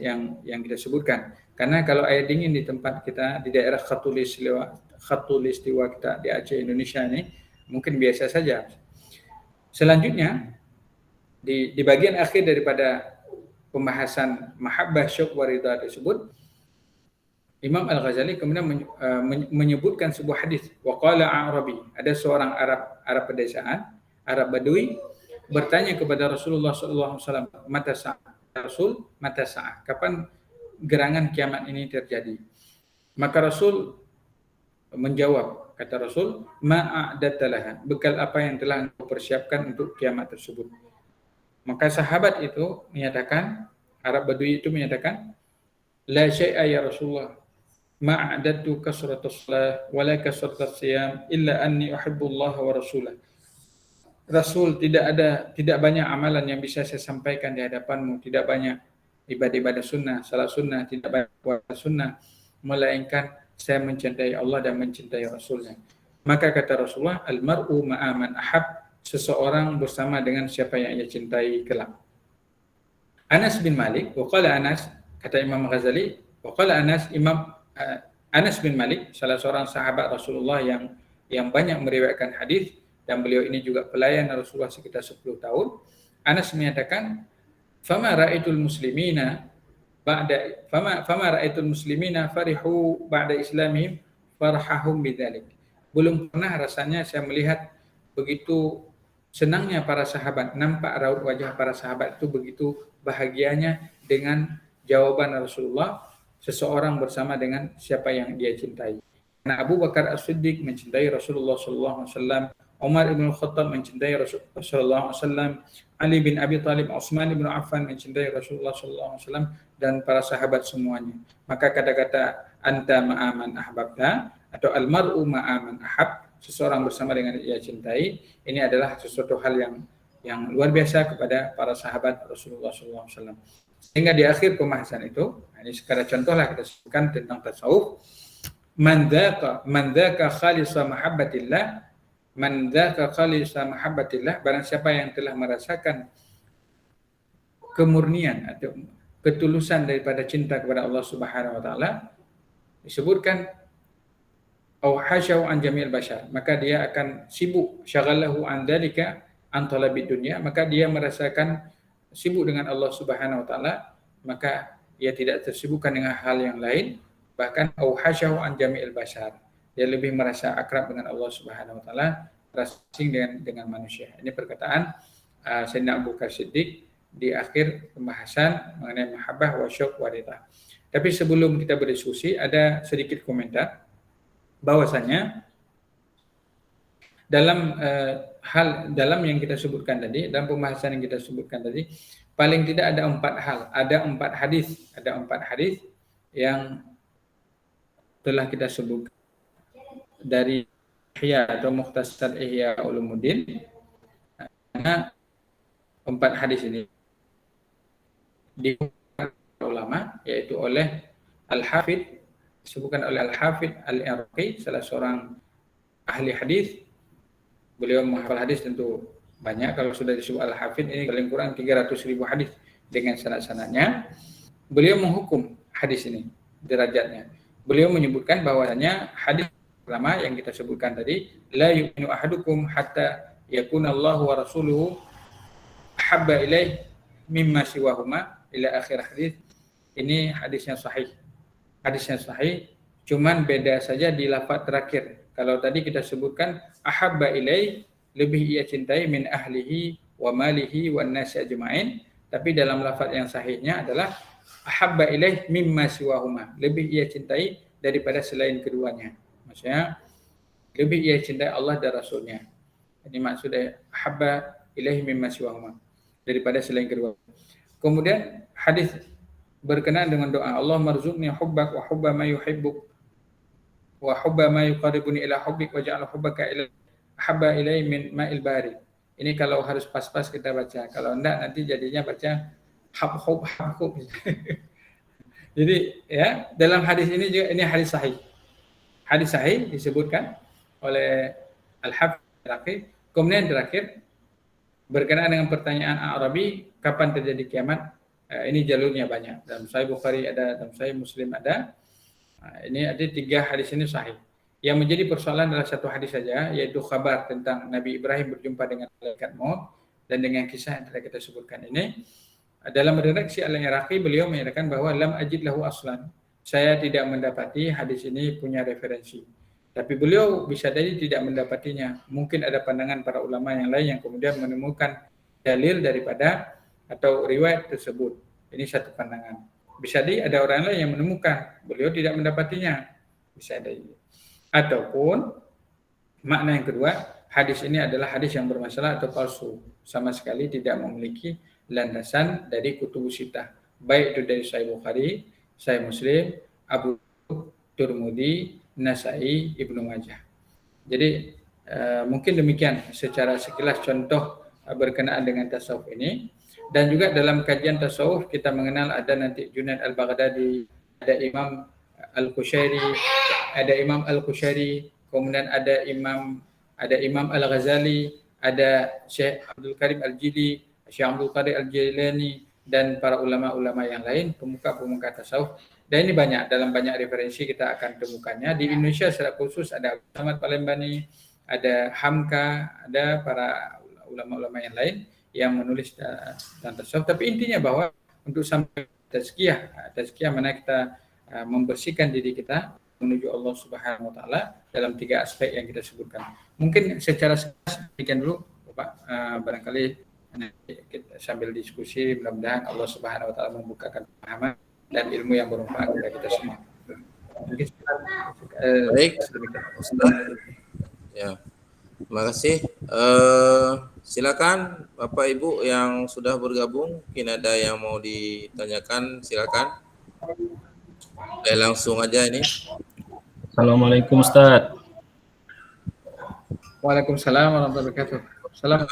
yang kita sebutkan. Karena kalau air dingin di tempat kita di daerah khatulistiwa kita di Aceh Indonesia ini mungkin biasa saja. Selanjutnya di bagian akhir daripada pembahasan mahabbah syuq wa ridha tersebut, Imam Al-Ghazali kemudian menyebutkan sebuah hadis. Wa qala A'rabi, ada seorang Arab pedesaan, Arab Badui bertanya kepada Rasulullah sallallahu alaihi wasallam, mata sa'ah? Rasul, mata sa'ah? Kapan gerangan kiamat ini terjadi? Maka Rasul menjawab, kata Rasul, ma'a'adatta laha, bekal apa yang telah engkau persiapkan untuk kiamat tersebut. Maka sahabat itu menyatakan, Arab Badui itu menyatakan, la syai'a ya Rasulullah, ma'adatu kasratus salah wala kasratus siyam illa anni uhibbullah wa rasulah. Rasul, tidak banyak amalan yang bisa saya sampaikan di hadapanmu, tidak banyak ibadah sunnah, salat sunnah, tidak banyak puasa sunnah, melainkan saya mencintai Allah dan mencintai Rasulnya. Maka kata Rasulullah, al-mar'u ma'aman ahab, seseorang bersama dengan siapa yang ia cintai kelak. Anas bin Malik, waqala Anas, kata Imam Ghazali, waqala Anas, Anas bin Malik, salah seorang sahabat Rasulullah yang banyak meriwayatkan hadis, dan beliau ini juga pelayan Rasulullah sekitar 10 tahun. Anas menyatakan, fama ra'aitul muslimina farihu ba'da islamihim farhahum bidzalik. Belum pernah rasanya saya melihat begitu senangnya para sahabat, nampak raut wajah para sahabat itu begitu bahagianya dengan jawaban Rasulullah, seseorang bersama dengan siapa yang dia cintai. Karena Abu Bakar As-Siddiq mencintai Rasulullah SAW, Umar ibn Khattab mencintai Rasulullah SAW, Ali bin Abi Thalib, Utsman bin Affan mencintai Rasulullah SAW, dan para sahabat semuanya. Maka kata-kata anta ma'aman ahbabta atau almar'u ma'aman ahab, seseorang bersama dengan ia cintai, ini adalah sesuatu hal yang luar biasa kepada para sahabat Rasulullah SAW. Sehingga di akhir pembahasan itu, ini sekedar contohlah kita sebutkan tentang tasawuf. Man dzaka khalisa mahabbatillah, man dzaka khalisa mahabbatillah, barang siapa yang telah merasakan kemurnian atau ketulusan daripada cinta kepada Allah Subhanahu wa taala, disebutkan au hasyahu an jami'il bashar, maka dia akan sibuk, syaghalahu an dzalika an talabid dunya, maka dia merasakan sibuk dengan Allah Subhanahu wa taala, maka ia tidak tersibukkan dengan hal yang lain. Bahkan au hasyahu an jami'il bashar, dia lebih merasa akrab dengan Allah Subhanahu wa taala, asing dengan manusia. Ini perkataan Sayyidina Abu Bakar Siddiq di akhir pembahasan mengenai mahabbah wa syauq wa ridha. Tapi sebelum kita berdiskusi, ada sedikit komentar bahwasanya dalam yang kita sebutkan tadi, dalam pembahasan yang kita sebutkan tadi, paling tidak ada 4 hal, ada 4 hadis yang telah kita sebutkan dari Ihya atau Mukhtasar Ihya Ulumuddin. Karena 4 hadis ini di ulama, yaitu oleh Al-Hafidh, disebutkan oleh Al-Hafidh Al-Iraqi, salah seorang ahli hadis. Beliau menghafal hadis tentu banyak, kalau sudah disebut Al-Hafidh ini paling kurang 300.000 hadis dengan sanad-sanadnya. Beliau menghukum hadis ini derajatnya. Beliau menyebutkan bahwasanya hadis pertama yang kita sebutkan tadi, la yu'minu ahadukum hatta yakuna Allah wa rasuluhu ahabba ilaih mimma siwahuma ila akhir hadis. Ini hadisnya sahih. Hadisnya sahih, cuman beda saja di lafaz terakhir. Kalau tadi kita sebutkan ahabba ilaih, lebih ia cintai min ahlihi wa malihi wan nasi ajma'in, tapi dalam lafaz yang sahihnya adalah ahabba ilaih mimma siwahuma, lebih ia cintai daripada selain keduanya. Maksudnya lebih ia cintai Allah dan Rasulnya. Ini maksudnya ahabba ilaih mimma siwahuma, daripada selain kedua. Kemudian hadis berkenaan dengan doa, Allah marzuqni hubbak wa hubba ma yuhibbuk wa hubba ma yuqarribuni ila hubbik wa ja'al hubbaka ila ahabba ilai min ma'il bari. Ini kalau harus pas-pas kita baca. Kalau enggak nanti jadinya baca hub. Jadi ya, dalam hadis ini juga, ini hadis sahih. Hadis sahih disebutkan oleh Al-Hafidh. Kemudian terakhir berkenaan dengan pertanyaan Arabi, kapan terjadi kiamat? Ini jalurnya banyak. Dalam Sahih Bukhari ada, dalam Sahih Muslim ada. Ini ada 3 hadis ini sahih. Yang menjadi persoalan adalah 1 hadis saja, yaitu kabar tentang Nabi Ibrahim berjumpa dengan malaikat maut, dan dengan kisah yang telah kita sebutkan ini. Dalam redaksi Al-Iraqi, beliau menyatakan bahwa lam ajid lahu aslan, saya tidak mendapati hadis ini punya referensi. Tapi beliau bisa jadi tidak mendapatinya. Mungkin ada pandangan para ulama yang lain yang kemudian menemukan dalil daripada atau riwayat tersebut. Ini satu pandangan. Bisa jadi ada orang lain yang menemukan, beliau tidak mendapatinya. Bisa jadi. Ataupun makna yang kedua, hadis ini adalah hadis yang bermasalah atau palsu, sama sekali tidak memiliki landasan dari kutubus sittah, baik itu dari Sahih Bukhari, Sahih Muslim, Abu Tirmidzi, Nasa'i, Ibnu Majah. Jadi mungkin demikian secara sekilas contoh berkenaan dengan tasawuf ini. Dan juga dalam kajian tasawuf kita mengenal ada nanti Junaid Al-Baghdadi, ada Imam Al-Kushairi, kemudian ada Imam Al-Ghazali, ada Syekh Abdul Karim Al-Jili, Syekh Abdul Qadir Al-Jilani, dan para ulama-ulama yang lain, pemuka-pemuka tasawuf. Dan ini banyak, dalam banyak referensi kita akan temukannya. Di Indonesia secara khusus ada Ahmad Palembani, ada Hamka, ada para ulama-ulama yang lain yang menulis tentang tasawuf. Tapi intinya bahwa untuk sampai tazkiyah mana kita membersihkan diri kita menuju Allah Subhanahu wa taala dalam 3 aspek yang kita sebutkan. Mungkin secara singkat demikian dulu Bapak, barangkali nanti kita sambil diskusi, mudah-mudahan Allah Subhanahu wa taala membukakan pemahaman dan ilmu yang bermanfaat kepada kita semua. Mungkin baik, Ustaz. Ya. Terima kasih. Silakan Bapak Ibu yang sudah bergabung, mungkin ada yang mau ditanyakan, silakan. Langsung aja ini. Assalamualaikum Ustaz. Waalaikumsalam warahmatullahi wabarakatuh. Salam.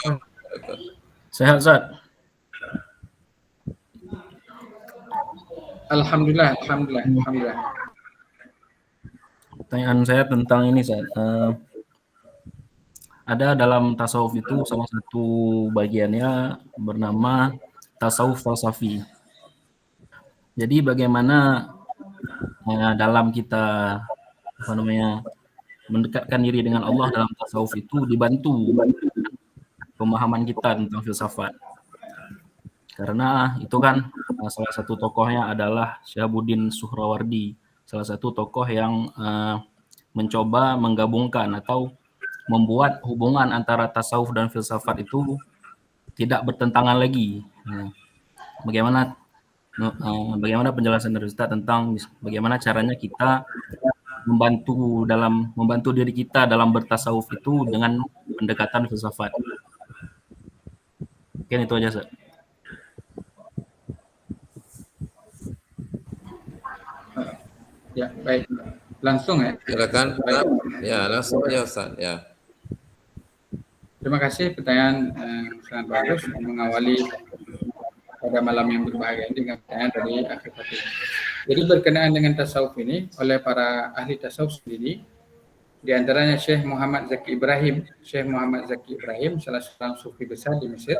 Sehat Ustaz? Alhamdulillah. Pertanyaan saya tentang ini Ustaz. Ada dalam tasawuf itu salah satu bagiannya bernama tasawuf falsafi. Jadi bagaimana dalam kita mendekatkan diri dengan Allah dalam tasawuf itu dibantu pemahaman kita tentang filsafat. Karena itu kan salah satu tokohnya adalah Syihabuddin Suhrawardi, salah satu tokoh yang mencoba menggabungkan atau membuat hubungan antara tasawuf dan filsafat itu tidak bertentangan lagi. Bagaimana penjelasan dari Ustaz tentang bagaimana caranya kita membantu diri kita dalam bertasawuf itu dengan pendekatan filsafat. Mungkin itu aja, Ustaz. Ya, baik. Langsung ya. Silakan. Ya, langsung aja Ustaz. Ya. Terima kasih, pertanyaan sangat bagus mengawali pada malam yang berbahagia ini dengan pertanyaan dari Akhir Fatih. Jadi berkenaan dengan tasawuf ini oleh para ahli tasawuf sendiri, di antaranya Syekh Muhammad Zaki Ibrahim. Syekh Muhammad Zaki Ibrahim salah seorang sufi besar di Mesir.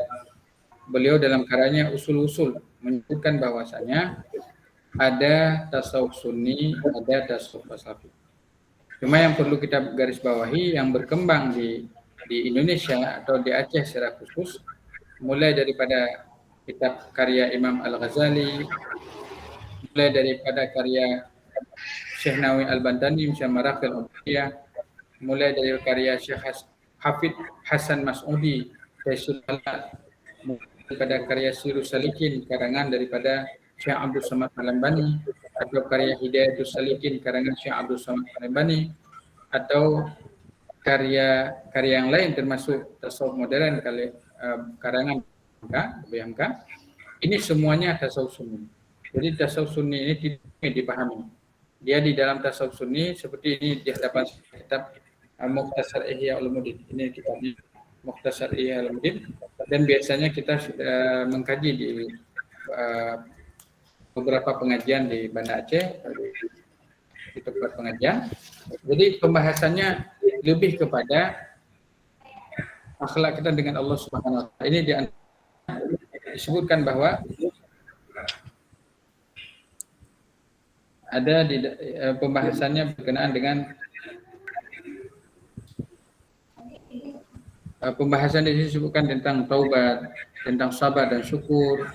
Beliau dalam karyanya Usul-Usul menyebutkan bahwasanya ada tasawuf sunni, ada tasawuf falsafi. Cuma yang perlu kita garis bawahi yang berkembang di Indonesia atau di Aceh secara khusus, mulai daripada kitab karya Imam Al-Ghazali, mulai daripada karya Syekh Nawawi Al-Bantani, Syekh Al-Ubudiyah, mulai dari karya Syekh Hafid Hasan Mas'udi, daripada karya Sirus Salikin, karangan daripada Syekh Abdul Samad Palembani, atau karya Hidayatus Salikin, karangan Syekh Abdul Samad Palembani, atau karya yang lain termasuk tasawuf modern karangan BMK. Ini semuanya tasawuf sunni. Jadi tasawuf sunni ini tidak dipahami. Dia di dalam tasawuf sunni seperti ini di hadapan kitab Mukhtasar Ihya Ulumuddin. Ini kitabnya Mukhtasar Ihya Ulumuddin, dan biasanya kita sudah mengkaji di beberapa pengajian di Banda Aceh, di tempat pengajian. Jadi pembahasannya lebih kepada akhlak kita dengan Allah Subhanahu wa taala. Ini disebutkan bahwa ada di pembahasannya berkenaan dengan pembahasan di sini disebutkan tentang taubat, tentang sabar dan syukur,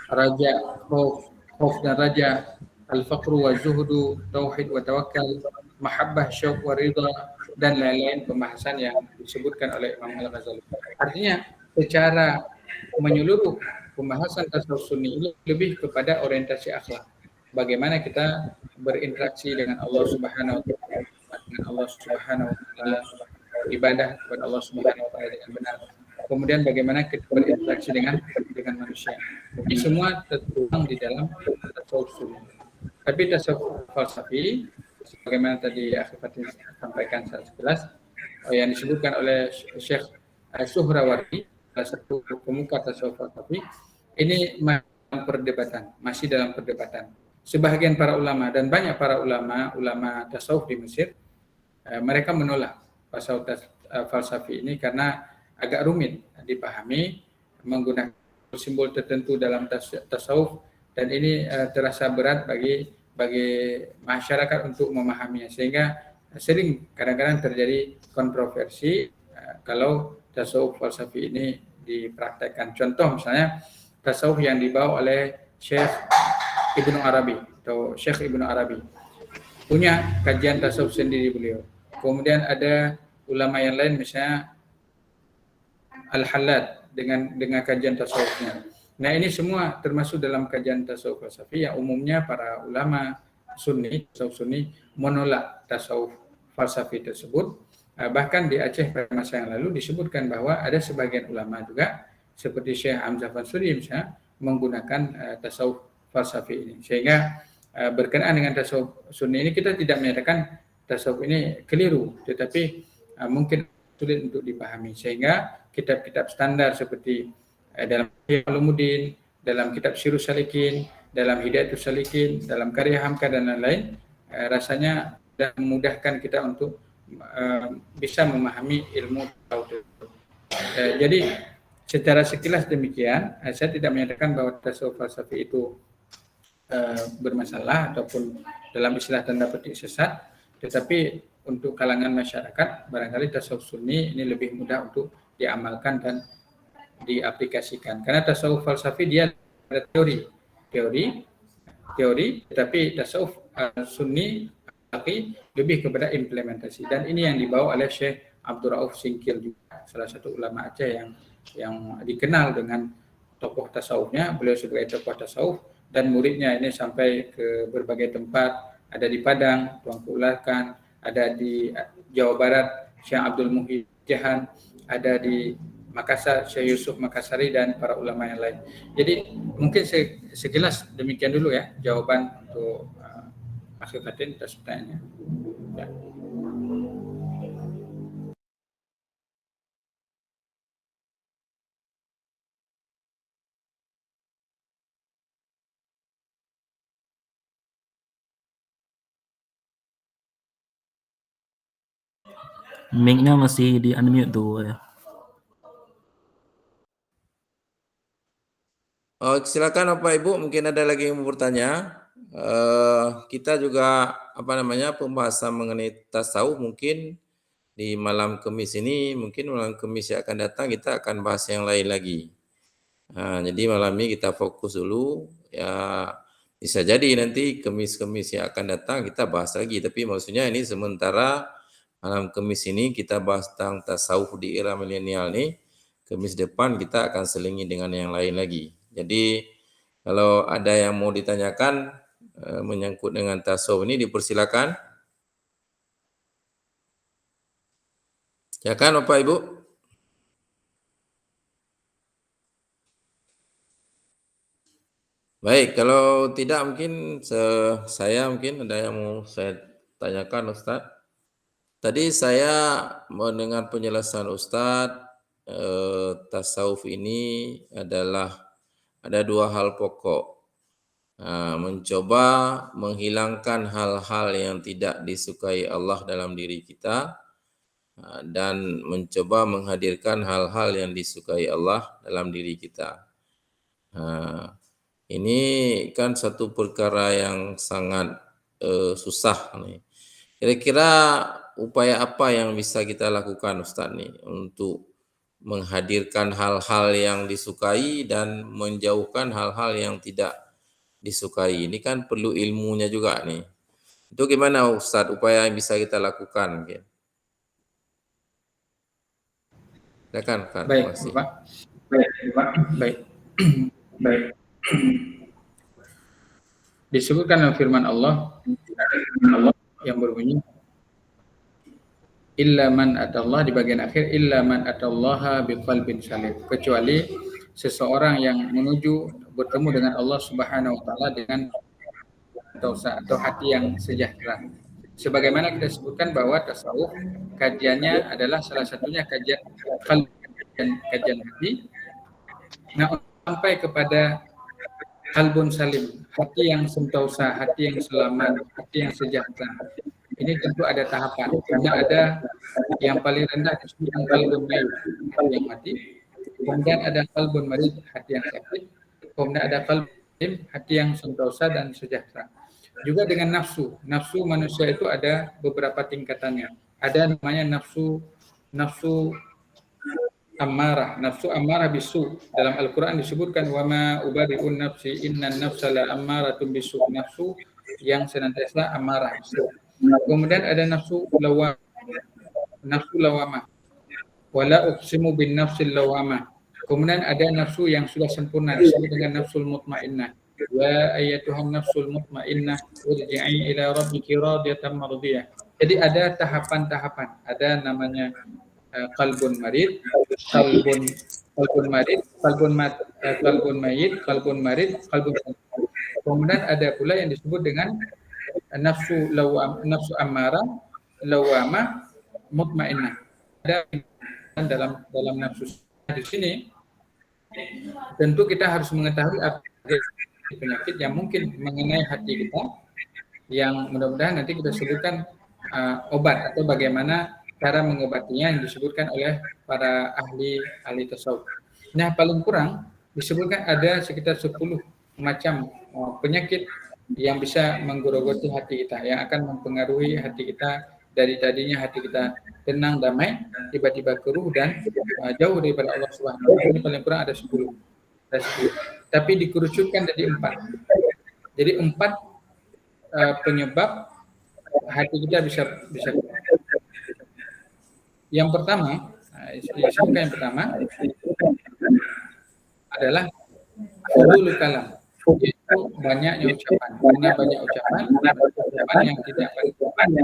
raja, khauf dan raja, al-faqru wa zuhdu, tauhid wa tawakkal, mahabbah, syauq wa ridha, dan lain-lain pembahasan yang disebutkan oleh Imam Al-Ghazali. Artinya secara menyeluruh pembahasan tasawuf sunni ini lebih kepada orientasi akhlak. Bagaimana kita berinteraksi dengan Allah Subhanahu wa taala, ibadah kepada Allah Subhanahu wa taala dengan benar. Kemudian bagaimana kita berinteraksi dengan manusia. Ini semua tertuang di dalam tasawuf sunni. Tapi tasawuf falsafi, sebagaimana tadi Akhir Fatih sampaikan secara jelas, yang disebutkan oleh Syekh Suhrawardi, salah satu pemuka tasawuf falsafi, ini masih dalam perdebatan. Sebahagian para ulama dan banyak para ulama tasawuf di Mesir, mereka menolak tasawuf falsafi ini karena agak rumit dipahami, menggunakan simbol tertentu dalam tasawuf, dan ini terasa berat bagi masyarakat untuk memahaminya, sehingga sering kadang-kadang terjadi kontroversi kalau tasawuf falsafi ini dipraktekkan. Contoh misalnya tasawuf yang dibawa oleh Syekh Ibnu Arabi atau Syekh Ibnu Arabi punya kajian tasawuf sendiri beliau. Kemudian ada ulama yang lain misalnya Al-Hallad dengan kajian tasawufnya. Nah, ini semua termasuk dalam kajian tasawuf falsafi yang umumnya para ulama Sunni, tasawuf Sunni menolak tasawuf falsafi tersebut. Bahkan di Aceh pada masa yang lalu disebutkan bahwa ada sebagian ulama juga seperti Syekh Hamzah Fansuri misalnya menggunakan tasawuf falsafi ini. Sehingga berkenaan dengan tasawuf Sunni ini kita tidak menyatakan tasawuf ini keliru, tetapi mungkin sulit untuk dipahami, sehingga kitab-kitab standar seperti dalam Ulumuddin, dalam kitab Sirrus Salikin, dalam Hidayatus Salikin, dalam karya Hamka dan lain-lain, rasanya sudah memudahkan kita untuk bisa memahami ilmu tasawuf. Jadi secara sekilas demikian, saya tidak menyatakan bahwa tasawuf falsafi itu bermasalah ataupun dalam istilah tanda petik sesat, tetapi untuk kalangan masyarakat barangkali tasawuf Sunni ini lebih mudah untuk diamalkan dan diaplikasikan, karena tasawuf falsafi dia ada teori, tetapi tasawuf Sunni lebih kepada implementasi, dan ini yang dibawa oleh Syekh Abdul Rauf Singkil juga, salah satu ulama Aceh yang dikenal dengan tokoh tasawufnya. Beliau sebagai tokoh tasawuf dan muridnya ini sampai ke berbagai tempat, ada di Padang, Tuanku Ulakan, ada di Jawa Barat, Syekh Abdul Muhyi Jahan, ada di Makassar, Syekh Yusuf Makassari, dan para ulama yang lain. Jadi mungkin sekilas demikian dulu ya jawaban untuk Mas Fatin atas pertanyaannya. Ya. Mic-nya masih di unmute tuh ya. Silakan Bapak Ibu, mungkin ada lagi yang mau bertanya. Kita juga pembahasan mengenai tasawuf mungkin di malam Kamis ini, mungkin malam Kamis yang akan datang kita akan bahas yang lain lagi. Jadi malam ini kita fokus dulu ya, bisa jadi nanti Kamis-Kamis yang akan datang kita bahas lagi, tapi maksudnya ini sementara malam Kamis ini kita bahas tentang tasawuf di era milenial nih. Kamis depan kita akan selingi dengan yang lain lagi. Jadi kalau ada yang mau ditanyakan menyangkut dengan tasawuf ini dipersilakan. Ya kan Bapak Ibu? Baik, kalau tidak mungkin saya mungkin ada yang mau saya tanyakan Ustadz. Tadi saya mendengar penjelasan Ustadz, tasawuf ini adalah ada dua hal pokok. Mencoba menghilangkan hal-hal yang tidak disukai Allah dalam diri kita, dan mencoba menghadirkan hal-hal yang disukai Allah dalam diri kita. Ini kan satu perkara yang sangat susah nih. Kira-kira upaya apa yang bisa kita lakukan Ustaz nih untuk menghadirkan hal-hal yang disukai dan menjauhkan hal-hal yang tidak disukai? Ini kan perlu ilmunya juga nih. Itu gimana Ustaz upaya yang bisa kita lakukan? Silakan Pak. Baik, Pak. Baik. Disebutkan dalam firman Allah yang berbunyi illa man atallah, di bagian akhir illa man atallaha biqalbin salim, kecuali seseorang yang bertemu dengan Allah Subhanahu wa taala dengan atau hati yang sejahtera. Sebagaimana kita sebutkan bahwa tasawuf kajiannya adalah salah satunya kajian hati. Nah, sampai kepada qalbun salim, hati yang sentausa, hati yang selamat, hati yang sejahtera. Ini tentu ada tahapan, karena ada yang paling rendah disebut qalbun mayyit, hati yang mati. Kemudian ada qalbun marid, hati yang sakit. Kemudian ada qalbun salim, hati yang sentosa dan sejahtera. Juga dengan nafsu. Nafsu manusia itu ada beberapa tingkatannya. Ada namanya nafsu ammarah, nafsu ammarah bisu. Dalam Al-Qur'an disebutkan wama ubari'un nafsi innan nafsa la ammaratun bisu. Nafsu yang senantiasa amarah. Kemudian ada nafsu lawamah. Wala uqsimu bin nafsil lawamah. Kemudian ada nafsu yang sudah sempurna disebut dengan nafsul mutmainnah. Ya ayyatuhan nafsul mutmainnah irji'i ila rabbiki radiyatan mardiyah. Jadi ada tahapan-tahapan. Ada namanya qalbun marid, qalbun marid, qalbun mayyit, qalbun marid, qalbun. Kemudian ada pula yang disebut dengan nafsu ammarah, lawamah, mutmainnah. Ada dalam nafsu di sini tentu kita harus mengetahui apa penyakit yang mungkin mengenai hati kita, yang mudah-mudahan nanti kita sebutkan obat atau bagaimana cara mengobatinya yang disebutkan oleh para ahli tasawuf. Nah, paling kurang disebutkan ada sekitar 10 macam penyakit yang bisa menggerogoti hati kita, yang akan mempengaruhi hati kita. Dari tadinya hati kita tenang, damai, tiba-tiba keruh dan jauh daripada Allah Subhanahu wa taala. Ini paling kurang ada 10. Tapi dikerucutkan jadi 4. Jadi 4 penyebab hati kita bisa. Yang pertama, yang pertama adalah fudulul kalam, yaitu banyaknya ucapan. Karena banyak ucapan yang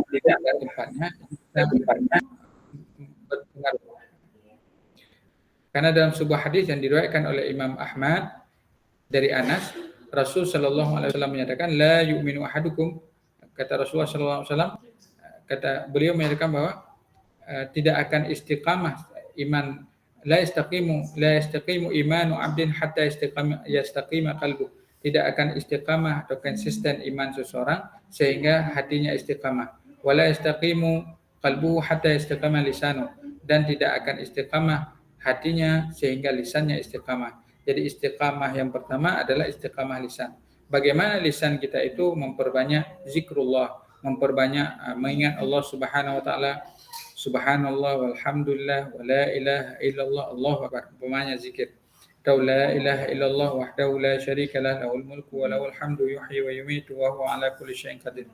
tidak ada tempatnya berpengaruh. Karena dalam sebuah hadis yang diriwayatkan oleh Imam Ahmad dari Anas, Rasul sallallahu alaihi wasallam menyatakan la yu'minu ahadukum, kata Rasulullah sallallahu alaihi wasallam, kata beliau menyatakan bahwa tidak akan istiqamah iman, la yastaqimu imanu 'abdin hatta yastaqima qalbu. Tidak akan istiqamah atau konsisten iman seseorang sehingga hatinya istiqamah. Wala yastaqimu qalbuhu hatta yastaqima lisanu, dan tidak akan istiqamah hatinya sehingga lisannya istiqamah. Jadi istiqamah yang pertama adalah istiqamah lisan. Bagaimana lisan kita itu memperbanyak zikrullah, memperbanyak mengingat Allah Subhanahu wa taala. Subhanallah walhamdulillah wa la ilaha illallah Allahu akbar. Umpamanya zikir. Atau la ilaha illallah wahdahu la syarika lah lahul mulku wa lahul hamdu yuhyi wa yumiitu wa huwa ala kulli syai'in qadir.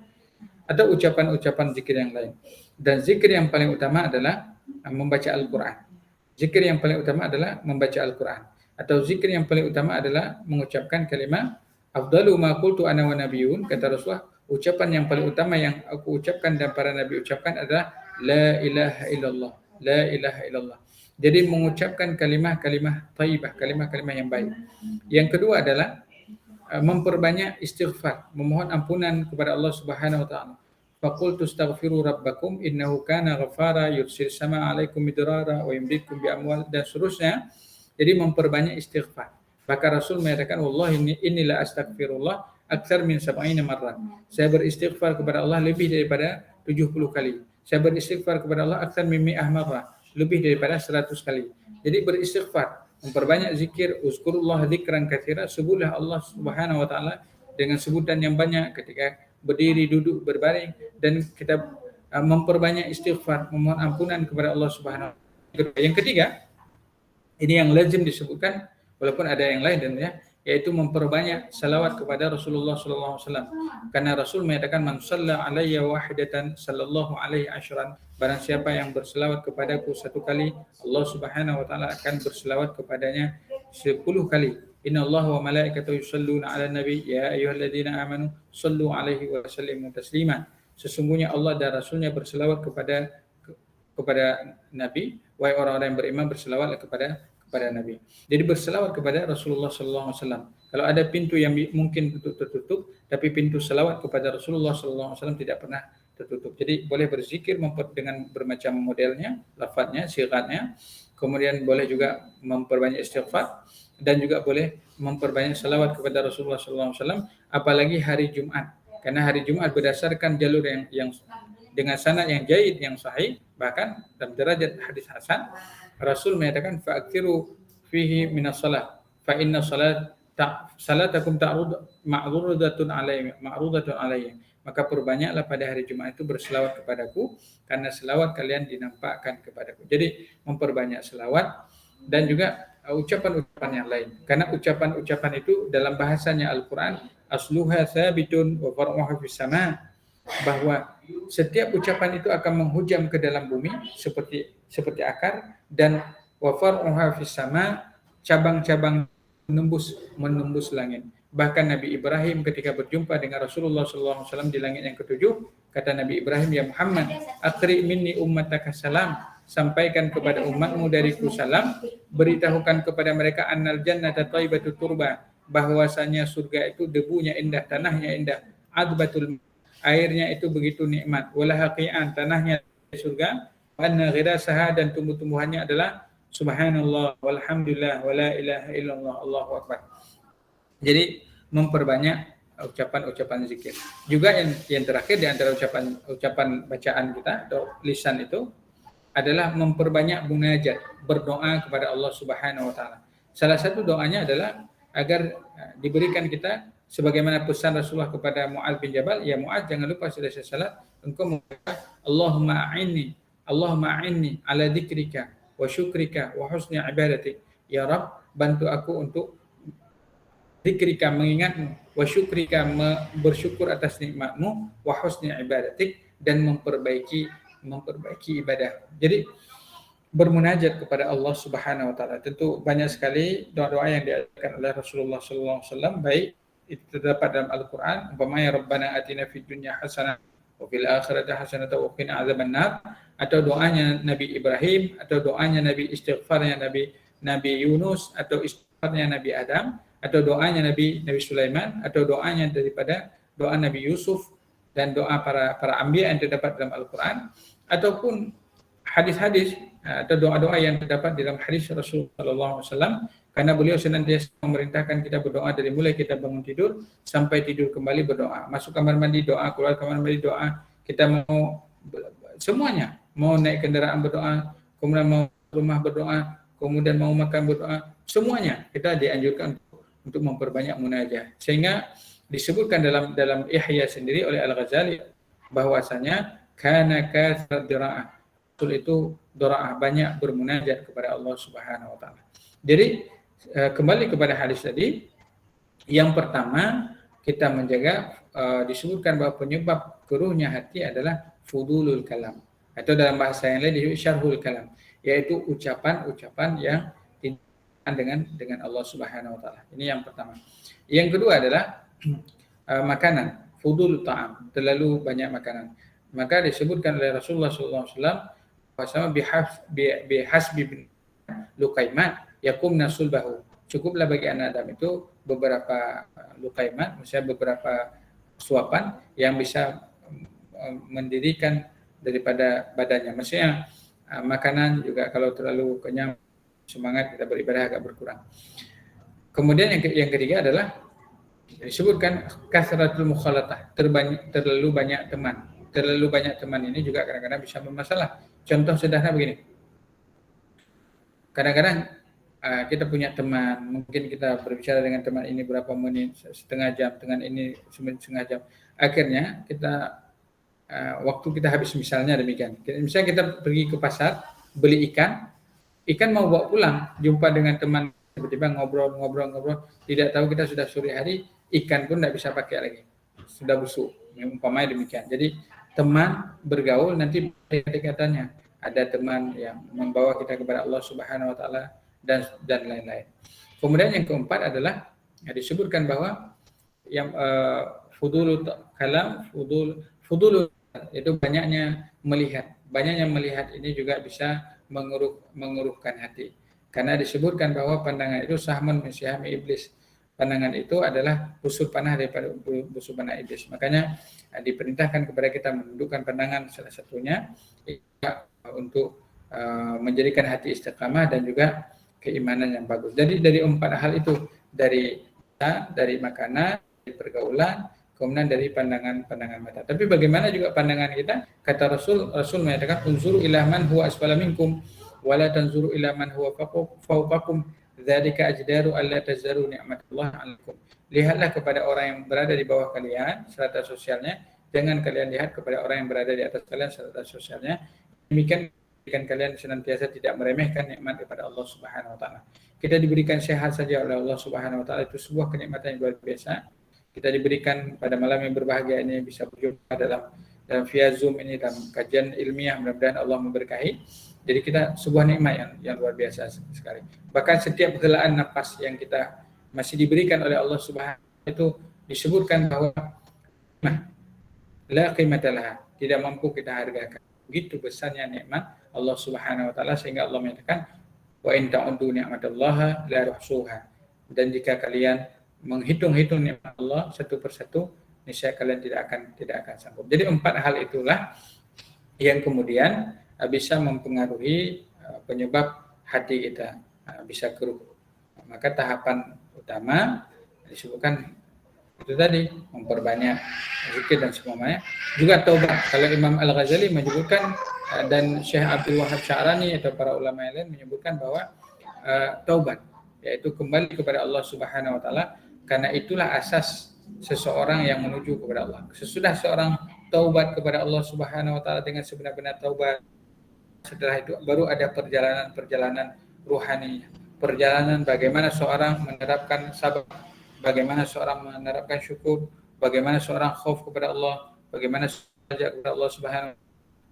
Ada ucapan-ucapan zikir yang lain. Dan zikir yang paling utama adalah membaca Al-Qur'an. Zikir yang paling utama adalah membaca Al-Qur'an. Atau zikir yang paling utama adalah mengucapkan kalimat afdalu ma qultu ana wa nabiyyun, kata Rasulullah, ucapan yang paling utama yang aku ucapkan dan para nabi ucapkan adalah la ilaha illallah, la ilaha illallah. Jadi mengucapkan kalimah-kalimah thayyibah, kalimah-kalimah yang baik. Yang kedua adalah memperbanyak istighfar, memohon ampunan kepada Allah Subhanahu wa taala. Faqultu astaghfiru rabbakum innahu kana ghaffara yursil sama 'alaikum midrara wa yumditkum bi amwal, dan seterusnya. Jadi memperbanyak istighfar. Maka Rasul mengatakan wallahi inni la astaghfirullah aktsar min 70 marrah. Saya beristighfar kepada Allah lebih daripada 70 kali. Saya beristighfar kepada Allah aktsar min 100 marrah, lebih daripada 100 kali. Jadi beristighfar, memperbanyak zikir, uzkurullah dzikran katsira, sebutlah Allah Subhanahu wa taala dengan sebutan yang banyak ketika berdiri, duduk, berbaring, dan kita memperbanyak istighfar, memohon ampunan kepada Allah Subhanahu wa taala. Yang ketiga, ini yang lazim disebutkan walaupun ada yang lain dan ya, yaitu memperbanyak salawat kepada Rasulullah sallallahu alaihi wasallam. Karena Rasul menyatakan man shalla alayya wahidatan sallallahu alaihi asyran, barang siapa yang berselawat kepadaku 1 kali, Allah Subhanahu wa taala akan berselawat kepadanya 10 kali. Innallaha wa malaikatahu yusholluna 'alan nabi ya ayyuhalladzina amanu shallu 'alaihi wa sallimu taslima. Sesungguhnya Allah dan Rasulnya berselawat kepada Nabi, wahai orang-orang yang beriman berselawat kepada Nabi. Jadi berselawat kepada Rasulullah sallallahu alaihi wasallam. Kalau ada pintu yang mungkin tertutup, tapi pintu selawat kepada Rasulullah sallallahu alaihi wasallam tidak pernah tertutup. Jadi boleh berzikir dengan bermacam modelnya, lafadznya, sigatnya. Kemudian boleh juga memperbanyak istighfar dan juga boleh memperbanyak selawat kepada Rasulullah sallallahu alaihi wasallam, apalagi hari Jumat. Karena hari Jumat berdasarkan jalur yang dengan sanad yang jayyid, yang sahih, bahkan dalam derajat hadis hasan, Rasul menyatakan fihi minas salat fa inna salatakum ma'rudatun alayya. Maka perbanyaklah pada hari Jumat itu berselawat kepadaku, karena selawat kalian dinampakkan kepadaku. Jadi memperbanyak selawat dan juga ucapan-ucapan yang lain. Karena ucapan-ucapan itu dalam bahasanya Al-Quran, asluha thabitun wa far'uha fis sama, bahwa setiap ucapan itu akan menghujam ke dalam bumi seperti akar, dan wa far'uha fis sama, cabang-cabang menembus langit. Bahkan Nabi Ibrahim ketika berjumpa dengan Rasulullah SAW di langit yang ketujuh, kata Nabi Ibrahim, ya Muhammad, aqri minni ummataka salam, sampaikan kepada umatmu dariku salam, beritahukan kepada mereka annal jannata thayyibatut turba, bahwasanya surga itu debunya indah, tanahnya indah, adbatul, airnya itu begitu nikmat, wala haqi'an, tanahnya surga, wa anna ghirasaha, dan tumbuh-tumbuhannya adalah subhanallah walhamdulillah wala ilaha illallah Allahu akbar. Jadi memperbanyak ucapan-ucapan zikir. Juga yang terakhir di antara ucapan bacaan kita atau lisan itu adalah memperbanyak munajat, berdoa kepada Allah Subhanahu wa taala. Salah satu doanya adalah agar diberikan kita sebagaimana pesan Rasulullah kepada Mu'adz bin Jabal, ya Mu'adz, jangan lupa selesai salat engkau mengatakan Allahumma a'inni ala dzikrika wa syukrika wa husni ibadatik. Ya Rabb, bantu aku untuk zikrika, mengingatmu, wa syukrika, bersyukur atas nikmatmu, wa husni ibadatik, dan memperbaiki ibadah. Jadi bermunajat kepada Allah Subhanahu wa taala. Tentu banyak sekali doa-doa yang diajarkan oleh Rasulullah sallallahu alaihi wasallam, baik itu terdapat dalam Al-Qur'an, umpamanya Rabbana atina fid dunya hasanah wa fil akhirati hasanah wa qina adzabannar, atau doanya Nabi Ibrahim, atau doanya Nabi, istighfarnya Nabi Yunus, atau istighfarnya Nabi Adam, atau doanya Nabi Sulaiman, atau doanya daripada doa Nabi Yusuf, dan doa para anbiya yang terdapat dalam Al-Quran, ataupun hadis-hadis atau doa-doa yang terdapat dalam hadis Rasulullah SAW, karena beliau senantiasa memerintahkan kita berdoa dari mulai kita bangun tidur sampai tidur kembali berdoa, masuk kamar mandi doa, keluar kamar mandi doa, kita mau semuanya, mau naik kendaraan berdoa, kemudian mau rumah berdoa, kemudian mau makan berdoa, semuanya kita dianjurkan untuk memperbanyak munajat. Sehingga disebutkan dalam Ihya sendiri oleh Al-Ghazali bahwasanya kana katsrat dira'ah, Rasul itu doraah, banyak bermunajat kepada Allah Subhanahu wa taala. Jadi kembali kepada hadis tadi, yang pertama kita menjaga, disebutkan bahwa penyebab keruhnya hati adalah fudulul kalam, atau dalam bahasa yang lain disebut syarhul kalam, yaitu ucapan-ucapan yang dengan Allah Subhanahu wa taala. Ini yang pertama. Yang kedua adalah makanan, fudul ta'am, terlalu banyak makanan. Maka disebutkan oleh Rasulullah SAW bahwasanya bihasbi bin lukaimat yakumna sulbahu. Cukuplah bagi anak Adam itu beberapa lukaimat, misalnya beberapa suapan yang bisa mendirikan daripada badannya. Maksudnya makanan juga kalau terlalu kenyang, semangat kita beribadah agak berkurang. Kemudian yang ketiga adalah disebutkan kasratul mukhalatah, terlalu banyak teman. Terlalu banyak teman ini juga kadang-kadang bisa bermasalah. Contoh sederhana begini. Kadang-kadang kita punya teman, mungkin kita berbicara dengan teman ini berapa menit, setengah jam, dengan ini setengah jam. Akhirnya kita waktu kita habis, misalnya demikian. Misalnya kita pergi ke pasar, beli ikan mau bawa pulang, jumpa dengan teman, tiba-tiba ngobrol, tidak tahu kita sudah sore hari, ikan pun tidak bisa pakai lagi, sudah busuk, umpamanya demikian. Jadi teman bergaul nanti katanya ada teman yang membawa kita kepada Allah Subhanahu wa taala dan lain-lain. Kemudian yang keempat adalah disebutkan bahwa yang fudulul kalam, fudul itu banyaknya melihat ini juga bisa menguruhkan hati. Karena disebutkan bahwa pandangan itu sahmun min sihami iblis. Pandangan itu adalah busur panah daripada busur panah iblis. Makanya diperintahkan kepada kita menundukkan pandangan, salah satunya untuk menjadikan hati istiqamah dan juga keimanan yang bagus. Jadi dari empat hal itu, dari makanan, dari pergaulan, kemudian dari pandangan mata. Tapi bagaimana juga pandangan kita? Kata Rasul menyatakan, unzuru ila man huwa asfala minkum wa la tanzuru ila man huwa fawqakum. dzalika ajdaru alla tazdaru ni'matallah 'alaikum. Lihatlah kepada orang yang berada di bawah kalian strata sosialnya, jangan kalian lihat kepada orang yang berada di atas kalian strata sosialnya. Demikian kalian senantiasa tidak meremehkan nikmat daripada Allah Subhanahu wa taala. Kita diberikan sehat saja oleh Allah Subhanahu wa taala, itu sebuah kenikmatan yang luar biasa. Kita diberikan pada malam yang berbahagia ini bisa berjumpa dalam via Zoom ini dalam kajian ilmiah, mudah-mudahan Allah memberkahi. Jadi kita sebuah nikmat yang luar biasa sekali. Bahkan setiap helaan nafas yang kita masih diberikan oleh Allah Subhanahu wa taala itu disebutkan bahwa la qimatalah, tidak mampu kita hargakan. Begitu besarnya nikmat Allah Subhanahu wa taala sehingga Allah menyatakan wa in ta'uddu ni'matallahi la tuhsuha. Dan jika kalian menghitung-hitung nikmat Allah satu persatu, niscaya kalian tidak akan sanggup. Jadi 4 hal itulah yang kemudian bisa mempengaruhi penyebab hati kita bisa keruh. Maka tahapan utama disebutkan itu tadi, memperbanyak zikir dan semuanya. Juga taubat. Kalau Imam Al-Ghazali menyebutkan dan Syekh Abdul Wahab Sya'rani atau para ulama yang lain menyebutkan bahwa taubat, yaitu kembali kepada Allah Subhanahu wa taala, karena itulah asas seseorang yang menuju kepada Allah. Sesudah seorang taubat kepada Allah Subhanahu wa taala dengan sebenar-benar taubat, setelah itu baru ada perjalanan ruhani, perjalanan bagaimana seorang menerapkan sabar, bagaimana seorang menerapkan syukur, bagaimana seorang khauf kepada Allah, bagaimana seorang kepada Allah Subhanahu,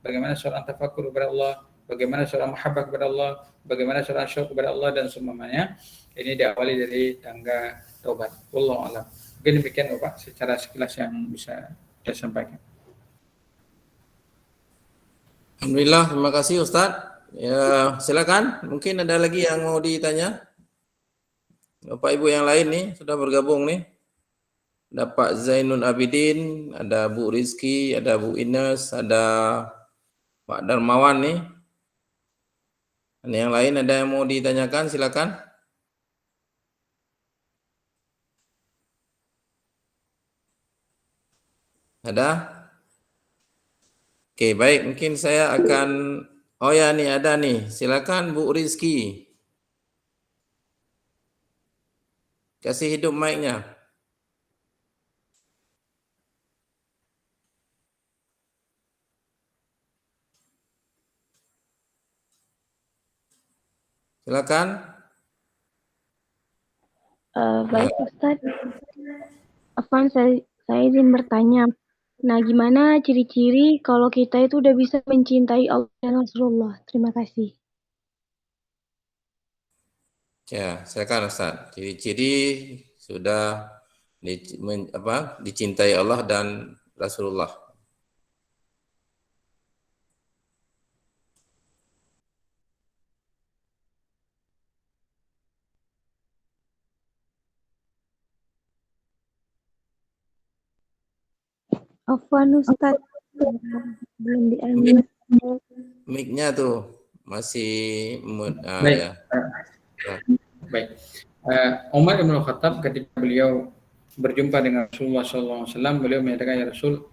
bagaimana seorang tafakkur kepada Allah, bagaimana seorang mahabbah kepada Allah, bagaimana seorang syukur kepada Allah dan semuanya. Ini diawali dari tangga taubat. Wallahu a'lam. Mungkin demikian Bapak secara sekilas yang bisa saya sampaikan. Alhamdulillah, terima kasih Ustadz. Ya, silakan. Mungkin ada lagi yang mau ditanya. Bapak Ibu yang lain nih sudah bergabung nih. Ada Pak Zainul Abidin, ada Bu Rizky, ada Bu Ines, ada Pak Darmawan nih. Dan yang lain ada yang mau ditanyakan, silakan. Ada? Oke, baik. Mungkin saya akan... Oh ya, nih ada nih. Silakan Bu Rizky. Kasih hidup mic-nya. Silakan. Baik Ustaz. Afwan, saya izin bertanya. Nah, gimana ciri-ciri kalau kita itu udah bisa mencintai Allah dan Rasulullah? Terima kasih. Ya, silakan Ustaz. Ciri-ciri sudah dicintai Allah dan Rasulullah. Afwan Ustaz, belum di-unmute. Mic-nya tuh masih Baik. ya. Baik. Umar bin Khattab ketika beliau berjumpa dengan Rasulullah SAW, beliau menyatakan, ya Rasul,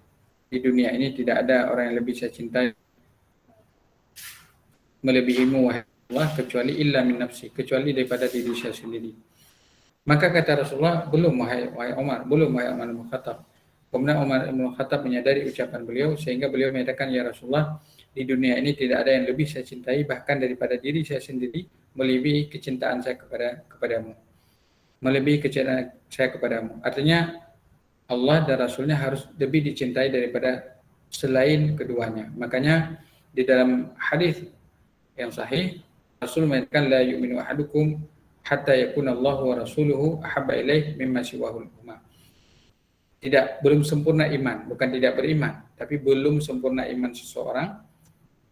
di dunia ini tidak ada orang yang lebih saya cintai melebihimu wahai Allah kecuali illa min nafsi, kecuali daripada diri saya sendiri. Maka kata Rasulullah, belum wahai Umar, belum wahai Umar bin Khattab. Kemudian Umar bin Khattab menyadari ucapan beliau sehingga beliau menyatakan, ya Rasulullah, di dunia ini tidak ada yang lebih saya cintai bahkan daripada diri saya sendiri melebihi kecintaan saya kepadamu. Melebihi kecintaan saya kepadamu. Artinya Allah dan Rasulnya harus lebih dicintai daripada selain keduanya. Makanya di dalam hadis yang sahih Rasul mengatakan la yu'minu ahadukum hatta yakuna Allah wa rasuluhu ahabba ilaih mimma siwahul umma. Belum sempurna iman, bukan tidak beriman, tapi belum sempurna iman seseorang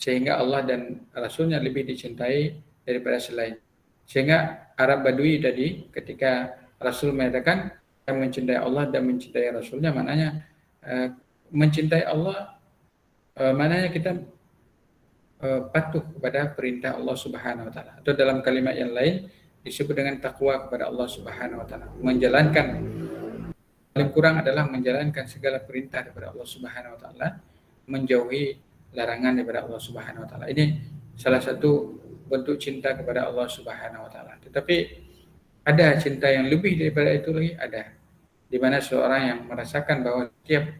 sehingga Allah dan Rasulnya lebih dicintai daripada selain. Sehingga Arab Badui tadi ketika Rasul mengatakan yang mencintai Allah dan mencintai Rasulnya, maknanya mencintai Allah maknanya kita patuh kepada perintah Allah Subhanahu wa taala. Atau dalam kalimat yang lain disebut dengan takwa kepada Allah Subhanahu wa taala. Menjalankan, paling kurang adalah menjalankan segala perintah daripada Allah Subhanahu wa taala, menjauhi larangan daripada Allah Subhanahu wa taala. Ini salah satu bentuk cinta kepada Allah Subhanahu wa taala. Tetapi Ada cinta yang lebih daripada itu lagi, ada. Di mana seorang yang merasakan bahwa setiap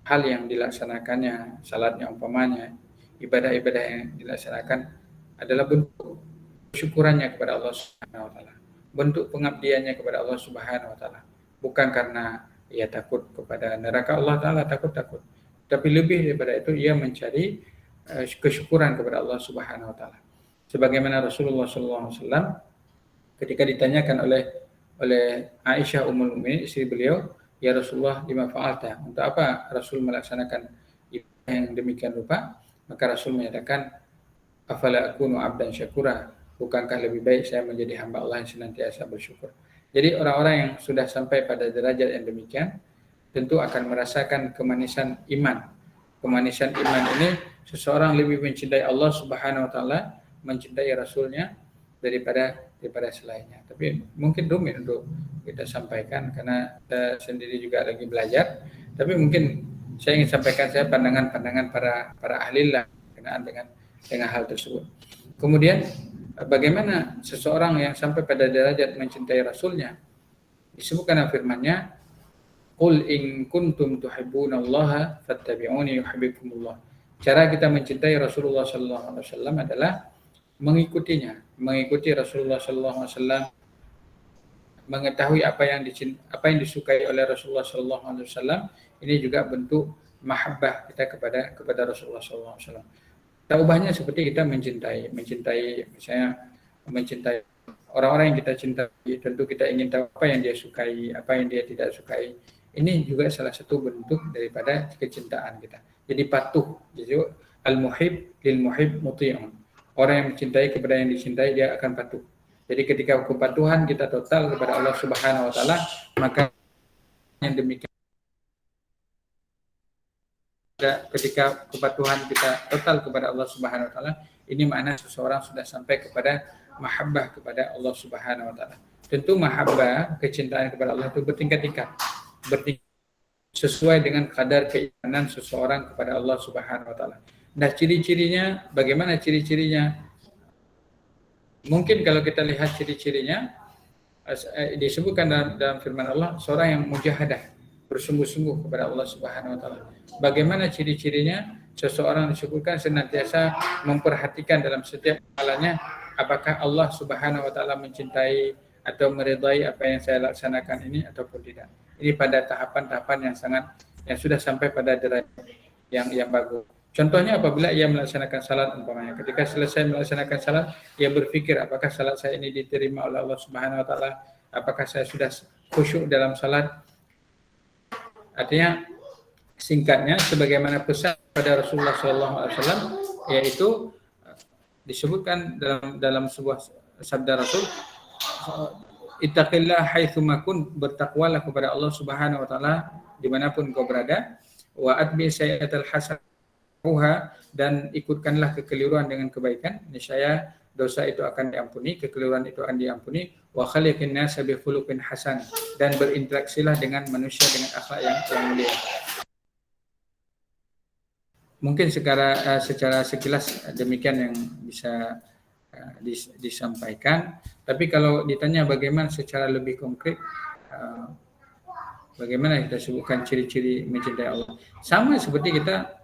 hal yang dilaksanakannya, salatnya umpamanya, ibadah-ibadah yang dilaksanakan adalah bentuk syukurannya kepada Allah Subhanahu wa taala. Bentuk pengabdiannya kepada Allah Subhanahu wa taala. Bukan karena ia takut kepada neraka Allah taala, takut. Tapi lebih daripada itu ia mencari kesyukuran kepada Allah Subhanahu wa taala. Sebagaimana Rasulullah sallallahu alaihi wasallam ketika ditanyakan oleh Aisyah Ummul Mukminin, istri beliau, "Ya Rasulullah, lima fa'alta?" Untuk apa Rasul melaksanakan ibadah yang demikian rupa? Maka Rasul menyatakan, "Afala akunu 'abdan syakura?" Bukankah lebih baik saya menjadi hamba Allah yang senantiasa bersyukur? Jadi orang-orang yang sudah sampai pada derajat yang demikian tentu akan merasakan kemanisan iman. Kemanisan iman ini seseorang lebih mencintai Allah Subhanahu wa taala, mencintai Rasulnya daripada selainnya. Tapi mungkin rumit untuk kita sampaikan karena kita sendiri juga lagi belajar. Tapi mungkin saya ingin sampaikan pandangan-pandangan para ahli lah berkenaan dengan hal tersebut. Kemudian bagaimana seseorang yang sampai pada derajat mencintai Rasulnya? Disebutkan dalam firman-Nya, "Qul in kuntum tuhibbunallaha fattabi'uni yuhibbukumullah." Cara kita mencintai Rasulullah sallallahu alaihi wasallam adalah mengikutinya, mengikuti Rasulullah sallallahu alaihi wasallam, mengetahui apa yang disukai oleh Rasulullah sallallahu alaihi wasallam. Ini juga bentuk mahabbah kita kepada Rasulullah sallallahu alaihi wasallam. Ubahnya seperti kita mencintai misalnya mencintai orang-orang yang kita cintai, tentu kita ingin tahu apa yang dia sukai, apa yang dia tidak sukai. Ini juga salah satu bentuk daripada kecintaan kita. Jadi patuh. Jadi al-muhib lil muhib muti'un. Orang yang mencintai kepada yang dicintai dia akan patuh. Jadi ketika kepatuhan kita total kepada Allah Subhanahu wa taala, maka yang demikian ketika kepatuhan kita total kepada Allah Subhanahu wa taala, ini makna seseorang sudah sampai kepada mahabbah kepada Allah Subhanahu wa taala. Tentu mahabbah, kecintaan kepada Allah itu bertingkat-tingkat. Sesuai dengan kadar keimanan seseorang kepada Allah Subhanahu wa taala. Nah, ciri-cirinya, bagaimana ciri-cirinya? Mungkin kalau kita lihat ciri-cirinya disebutkan dalam firman Allah, seorang yang mujahadah, bersungguh-sungguh kepada Allah Subhanahu wa taala. Bagaimana ciri-cirinya? Seseorang disebutkan senantiasa memperhatikan dalam setiap amalannya apakah Allah Subhanahu wa taala mencintai atau meridai apa yang saya laksanakan ini ataupun tidak. Ini pada tahapan-tahapan yang sudah sampai pada derajat yang bagus. Contohnya apabila ia melaksanakan salat umpamanya, ketika selesai melaksanakan salat, ia berpikir apakah salat saya ini diterima oleh Allah Subhanahu wa taala, apakah saya sudah khusyuk dalam salat. Artinya singkatnya sebagaimana pesan pada Rasulullah SAW, yaitu disebutkan dalam sebuah sabda Rasul, ittaqillah haitsuma kun, bertakwalah kepada Allah Subhanahu wa taala dimanapun kau berada, wa atbi sayyi'atal hasanah dan ikutkanlah kekeliruan dengan kebaikan, niscaya dosa itu akan diampuni, kekeliruan itu akan diampuni, wa khaliqin nasa bi khuluqin hasan, dan berinteraksilah dengan manusia dengan akhlak yang mulia. Mungkin secara sekilas demikian yang bisa disampaikan. Tapi kalau ditanya bagaimana secara lebih konkret, bagaimana kita sebutkan ciri-ciri mencintai Allah, sama seperti kita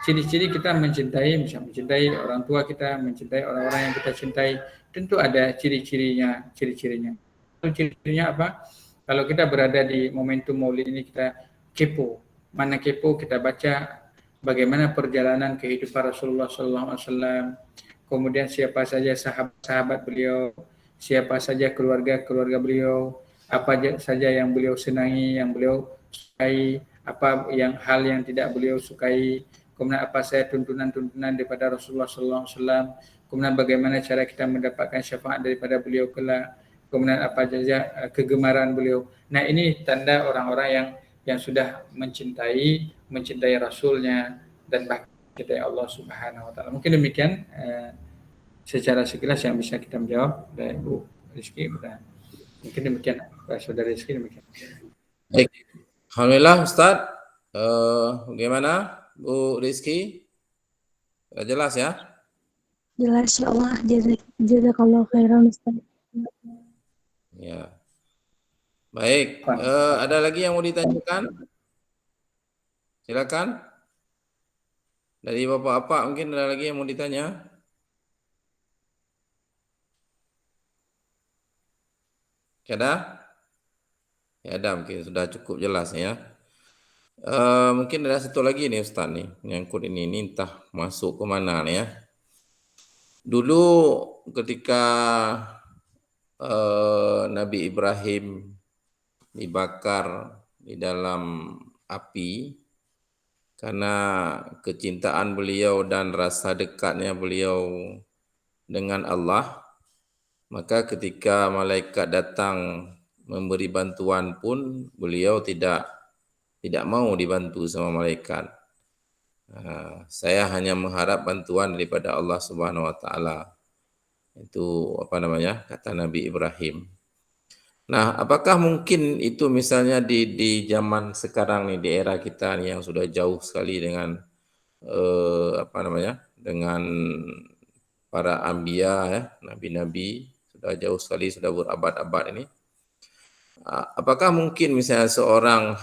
ciri-ciri kita mencintai, misalnya mencintai orang tua kita, mencintai orang-orang yang kita cintai, tentu ada ciri-cirinya. Ciri-cirinya apa? Kalau kita berada di momentum Maulid ini, kita kepo. Mana kepo, kita baca bagaimana perjalanan kehidupan Rasulullah SAW, kemudian siapa saja sahabat beliau, siapa saja keluarga beliau, apa saja yang beliau senangi, yang beliau sukai, apa hal yang tidak beliau sukai, kemudian apa saja tuntunan daripada Rasulullah SAW, kemudian bagaimana cara kita mendapatkan syafaat daripada beliau kelak, kemudian apa saja kegemaran beliau. Nah, ini tanda orang-orang yang sudah mencintai Rasulnya dan bahkan mencintai Allah Subhanahu wa taala. Mungkin demikian secara sekilas yang bisa kita menjawab dari Bu Rizky. Mungkin demikian Pak Saudara Rizky, demikian. Baik. Alhamdulillah Ustaz. Bagaimana Bu Rizky? Jelas ya? Jelas ya Allah. Jazakallahu khairan Ustaz. Ya. Baik, ada lagi yang mau ditanyakan? Silakan. Dari Bapak-bapak mungkin ada lagi yang mau ditanya? Ada? Ya ada, mungkin sudah cukup jelas ya. Mungkin ada satu lagi nih Ustaz nih, nyangkut ini entah masuk ke mana nih ya. Dulu ketika Nabi Ibrahim dibakar di dalam api karena kecintaan beliau dan rasa dekatnya beliau dengan Allah, maka ketika malaikat datang memberi bantuan pun beliau tidak mau dibantu sama malaikat. Saya hanya mengharap bantuan daripada Allah Subhanahu wa taala. Itu kata Nabi Ibrahim. Nah, apakah mungkin itu misalnya di zaman sekarang nih, di era kita nih yang sudah jauh sekali dengan dengan para anbiya ya, nabi-nabi sudah jauh sekali, sudah berabad-abad ini. Apakah mungkin misalnya seorang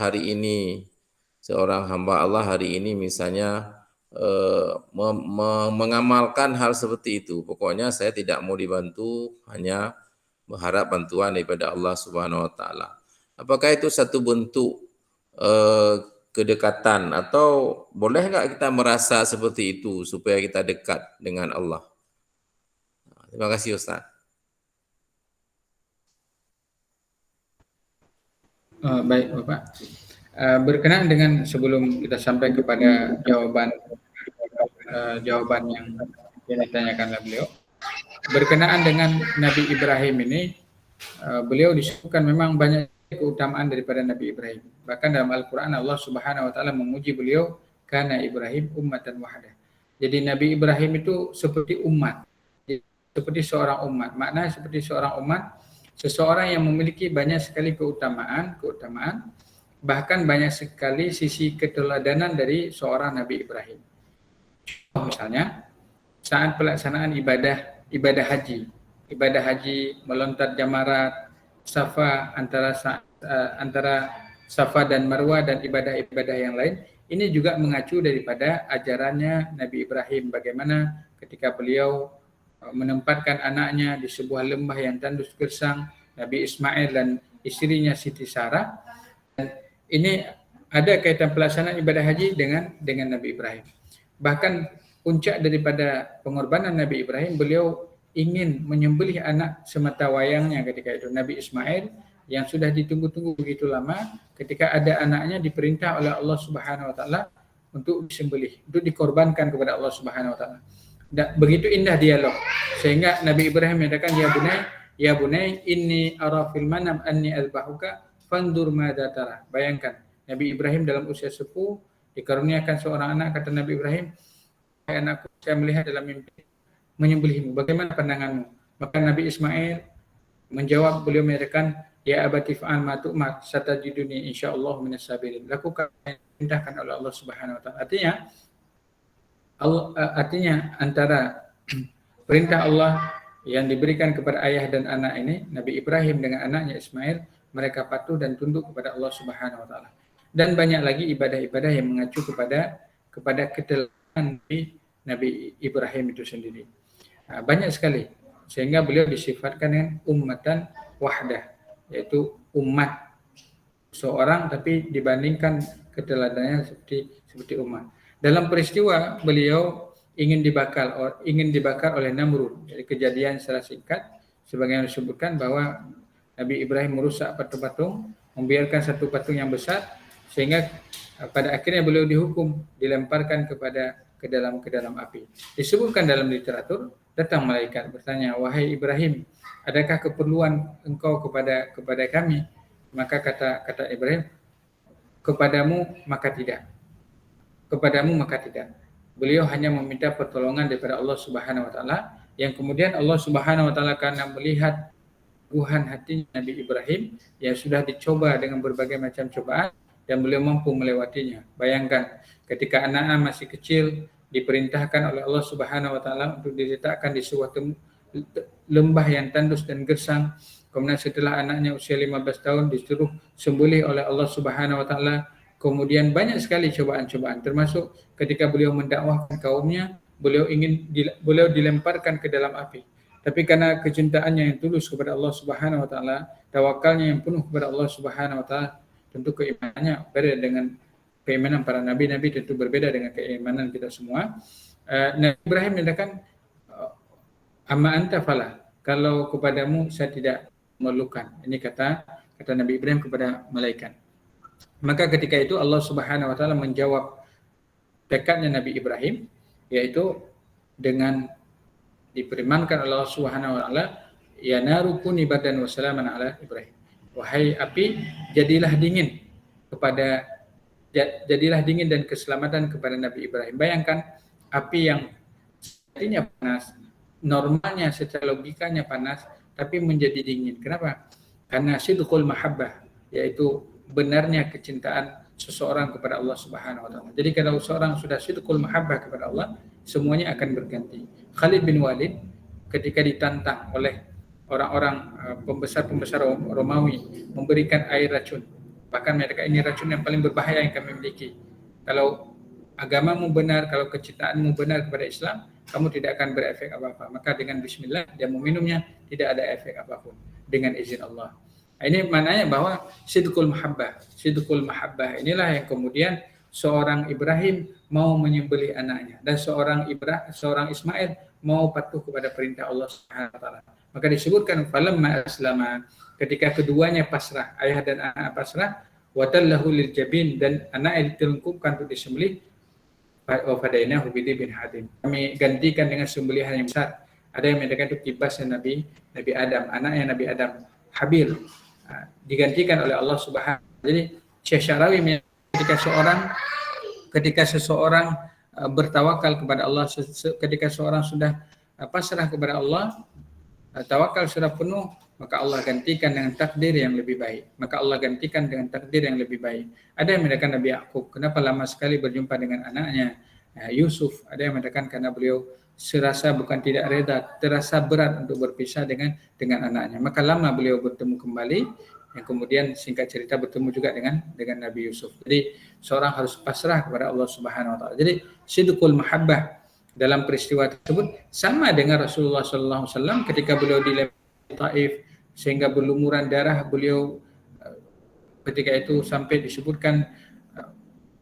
hamba Allah hari ini misalnya mengamalkan hal seperti itu. Pokoknya saya tidak mau dibantu, hanya berharap bantuan daripada Allah Subhanahu wa taala. Apakah itu satu bentuk kedekatan atau boleh enggak kita merasa seperti itu supaya kita dekat dengan Allah? Terima kasih Ustaz. Baik Bapak. Berkenaan dengan sebelum kita sampai kepada jawaban yang ditanyakan oleh beliau, berkenaan dengan Nabi Ibrahim ini, beliau disebutkan memang banyak keutamaan daripada Nabi Ibrahim. Bahkan dalam Al-Quran Allah Subhanahu Wa Taala memuji beliau, karena Ibrahim ummatan wahadah. Jadi Nabi Ibrahim itu seperti umat, seperti seorang umat. Maknanya seperti seorang umat, seseorang yang memiliki banyak sekali keutamaan, bahkan banyak sekali sisi keteladanan dari seorang Nabi Ibrahim. Misalnya saat pelaksanaan ibadah haji, melontar jamarat, Safa, antara Safa dan Marwah dan ibadah-ibadah yang lain, ini juga mengacu daripada ajarannya Nabi Ibrahim, bagaimana ketika beliau menempatkan anaknya di sebuah lembah yang tandus gersang, Nabi Ismail dan istrinya Siti Sarah. Dan ini ada kaitan pelaksanaan ibadah haji dengan Nabi Ibrahim. Bahkan puncak daripada pengorbanan Nabi Ibrahim, beliau ingin menyembelih anak semata wayangnya ketika itu, Nabi Ismail, yang sudah ditunggu-tunggu begitu lama. Ketika ada anaknya, diperintah oleh Allah Subhanahu wa taala untuk disembelih, untuk dikorbankan kepada Allah Subhanahu wa taala. Dan begitu indah dialog sehingga Nabi Ibrahim menyatakan, ya bunai inni ara fil manam anni azbahuka fandur madza tara. Bayangkan Nabi Ibrahim dalam usia sepuh dikaruniakan seorang anak, kata Nabi Ibrahim, hai anakku, saya melihat dalam mimpi menyembelihmu, bagaimana pandanganmu? Maka Nabi Ismail menjawab, beliau menyatakan, ya abati fa'al ma tu'mar satajiduni insyaallah minas sabirin. Lakukan yang diperintahkan oleh Allah Subhanahu wa taala. Artinya antara perintah Allah yang diberikan kepada ayah dan anak ini, Nabi Ibrahim dengan anaknya Ismail, mereka patuh dan tunduk kepada Allah Subhanahu wa taala. Dan banyak lagi ibadah-ibadah yang mengacu kepada keteladanan Nabi Ibrahim itu sendiri. Banyak sekali, sehingga beliau disifatkan dengan ummatan wahdah, yaitu umat seorang tapi dibandingkan keteladanannya seperti umat. Dalam peristiwa beliau ingin dibakar oleh Namrud. Jadi kejadian secara singkat, sebagaimana disebutkan bahwa Nabi Ibrahim merusak patung-patung, membiarkan satu patung yang besar, sehingga pada akhirnya beliau dihukum, dilemparkan ke dalam api. Disebutkan dalam literatur, datang malaikat bertanya, wahai Ibrahim, adakah keperluan engkau kepada kami? Maka kata Ibrahim, kepadamu maka tidak. Beliau hanya meminta pertolongan daripada Allah Subhanahu wa taala, yang kemudian Allah Subhanahu wa taala karena melihat keteguhan hati Nabi Ibrahim yang sudah dicoba dengan berbagai macam cobaan dan beliau mampu melewatinya. Bayangkan ketika anak-anak masih kecil diperintahkan oleh Allah Subhanahu wa taala untuk diletakkan di sebuah lembah yang tandus dan gersang. Kemudian setelah anaknya usia 15 tahun disuruh sembelih oleh Allah Subhanahu wa taala. Kemudian banyak sekali cobaan-cobaan, termasuk ketika beliau mendakwahkan kaumnya, beliau dilemparkan ke dalam api. Tapi karena kecintaannya yang tulus kepada Allah Subhanahu wa taala, tawakalnya yang penuh kepada Allah Subhanahu wa taala, tentu keimanannya berbeda dengan keimanan para nabi-nabi, tentu berbeda dengan keimanan kita semua. Nabi Ibrahim menyatakan, amma anta fala, kalau kepadamu saya tidak memerlukan. Ini kata Nabi Ibrahim kepada malaikat. Maka ketika itu Allah Subhanahu wa taala menjawab tekadnya Nabi Ibrahim, yaitu dengan difirmankan Allah Subhanahu wa taala, ya naru kuni bardan wa salaman ala Ibrahim. Wahai api, jadilah dingin dan keselamatan kepada Nabi Ibrahim. Bayangkan api yang artinya panas, normalnya secara logikanya panas, tapi menjadi dingin. Kenapa? Karena sidqul mahabbah, yaitu benarnya kecintaan seseorang kepada Allah Subhanahu wa taala. Jadi kalau seorang sudah sidqul mahabbah kepada Allah, semuanya akan berganti. Khalid bin Walid ketika ditantang oleh orang-orang pembesar-pembesar Romawi memberikan air racun. Bahkan mereka, ini racun yang paling berbahaya yang kami miliki. Kalau agamamu benar, kalau kecintaanmu benar kepada Islam, kamu tidak akan berefek apa-apa. Maka dengan bismillah dia meminumnya, tidak ada efek apapun dengan izin Allah. Ini maknanya bahwa sidqul mahabbah inilah yang kemudian seorang Ibrahim mau menyembelih anaknya, dan seorang Ismail mau patuh kepada perintah Allah Subhanahu wa taala. Maka disebutkan falamma aslama, ketika keduanya pasrah, ayah dan anak pasrah, wa tallahu lil jabin, dan anak ditelungkupkan untuk disembelih, wa fadainahu bidibin hadim. Kami gantikan dengan sembelihan yang besar. Ada yang mengatakan itu kibasnya Nabi Adam, anaknya Nabi Adam, Habil, digantikan oleh Allah Subhanahu. Jadi Syekh Syarawi, ketika seseorang bertawakal kepada Allah, ketika seorang sudah pasrah kepada Allah, tawakal sudah penuh, maka Allah gantikan dengan takdir yang lebih baik. Ada yang mengatakan Nabi Yakub, kenapa lama sekali berjumpa dengan anaknya Yusuf? Ada yang mengatakan karena beliau serasa bukan tidak reda, terasa berat untuk berpisah dengan anaknya. Maka lama beliau bertemu kembali, yang kemudian singkat cerita bertemu juga dengan Nabi Yusuf. Jadi seorang harus pasrah kepada Allah Subhanahu wa taala. Jadi sidqul mahabbah dalam peristiwa tersebut sama dengan Rasulullah sallallahu alaihi wasallam ketika beliau dilempar di Taif sehingga berlumuran darah, beliau ketika itu sampai disebutkan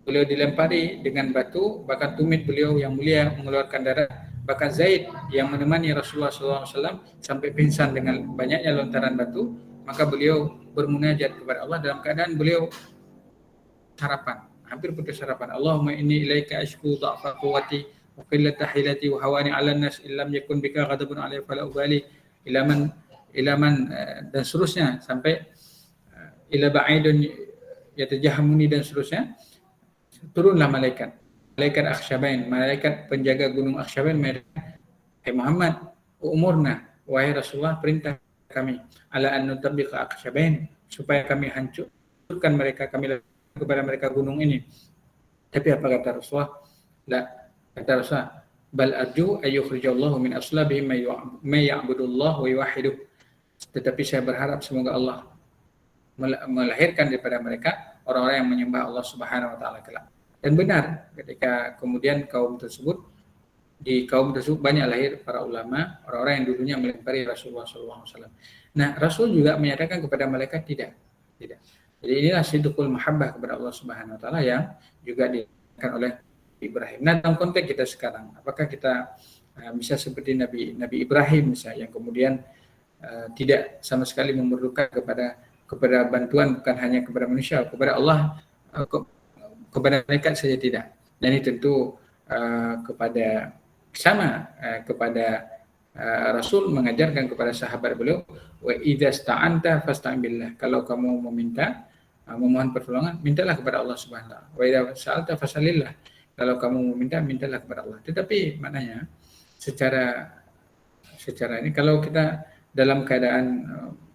beliau dilempari dengan batu, bahkan tumit beliau yang mulia mengeluarkan darah. Bahkan Zaid yang menemani Rasulullah SAW sampai pingsan dengan banyaknya lontaran batu, maka beliau bermunajat kepada Allah dalam keadaan beliau hampir putus harapan. Allahumma inni ilaika ashku dha'fa quwwati wa qillata hilati wa hawani 'alan nas illam yakun bika ghadabun 'alayya fala ubali ilaman dan seterusnya sampai ila ba'idun yatajahamuni dan seterusnya. Turunlah malaikat Akhsyabain, malaikat penjaga gunung Akhsyabain, hai Muhammad, umurna, wahai Rasulullah, perintah kami ala an nutabiqa Akhsyabain, supaya kami hancurkan mereka, kami lakukan kepada mereka gunung ini. Tapi apa kata Rasulullah? Kata Rasulullah, bal arju ayyukhrijallahu min aslabihim may ya'budullah wa yuwahhiduh. Tetapi saya berharap semoga Allah melahirkan daripada mereka orang-orang yang menyembah Allah Subhanahu wa taala kelak. Dan benar, ketika kemudian di kaum tersebut banyak lahir para ulama, orang-orang yang dulunya melempari Rasulullah SAW. Nah, Rasul juga menyatakan kepada malaikat tidak. Jadi inilah sidqul mahabbah kepada Allah Subhanahu wa taala yang juga dilakukan oleh Ibrahim. Nah, dalam konteks kita sekarang, apakah kita bisa seperti Nabi Ibrahim misalnya, yang kemudian tidak sama sekali memerlukan kepada bantuan, bukan hanya kepada manusia, kepada Allah, kepada malaikat saja tidak. Dan ini tentu kepada Rasul mengajarkan kepada sahabat beliau, wa idza sta'anta fasta'in billah. Kalau kamu memohon pertolongan, mintalah kepada Allah Subhanahu wa taala. Wa idza sa'alta fas'alillah. Kalau kamu meminta, mintalah kepada Allah. Tetapi maknanya secara ini, kalau kita dalam keadaan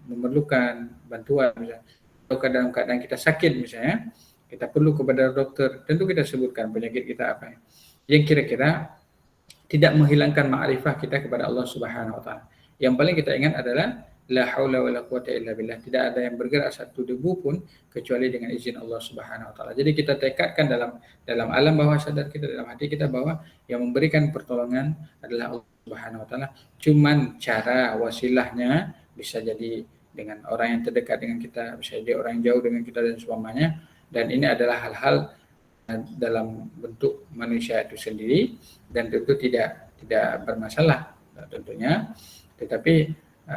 memerlukan bantuan, misalnya, atau dalam keadaan kita sakit misalnya, kita perlu kepada dokter, tentu kita sebutkan penyakit kita apa yang kira-kira tidak menghilangkan ma'rifah kita kepada Allah Subhanahu wa taala. Yang paling kita ingat adalah la haula wala quwata illa billah. Tidak ada yang bergerak satu debu pun kecuali dengan izin Allah Subhanahu wa taala. Jadi kita tekadkan dalam alam bawah sadar kita, dalam hati kita, bahwa yang memberikan pertolongan adalah Allah Subhanahu wa taala. Cuman cara wasilahnya bisa jadi dengan orang yang terdekat dengan kita, bisa jadi orang yang jauh dengan kita dan seumpamanya. Dan ini adalah hal-hal dalam bentuk manusia itu sendiri dan tentu tidak bermasalah tentunya. Tetapi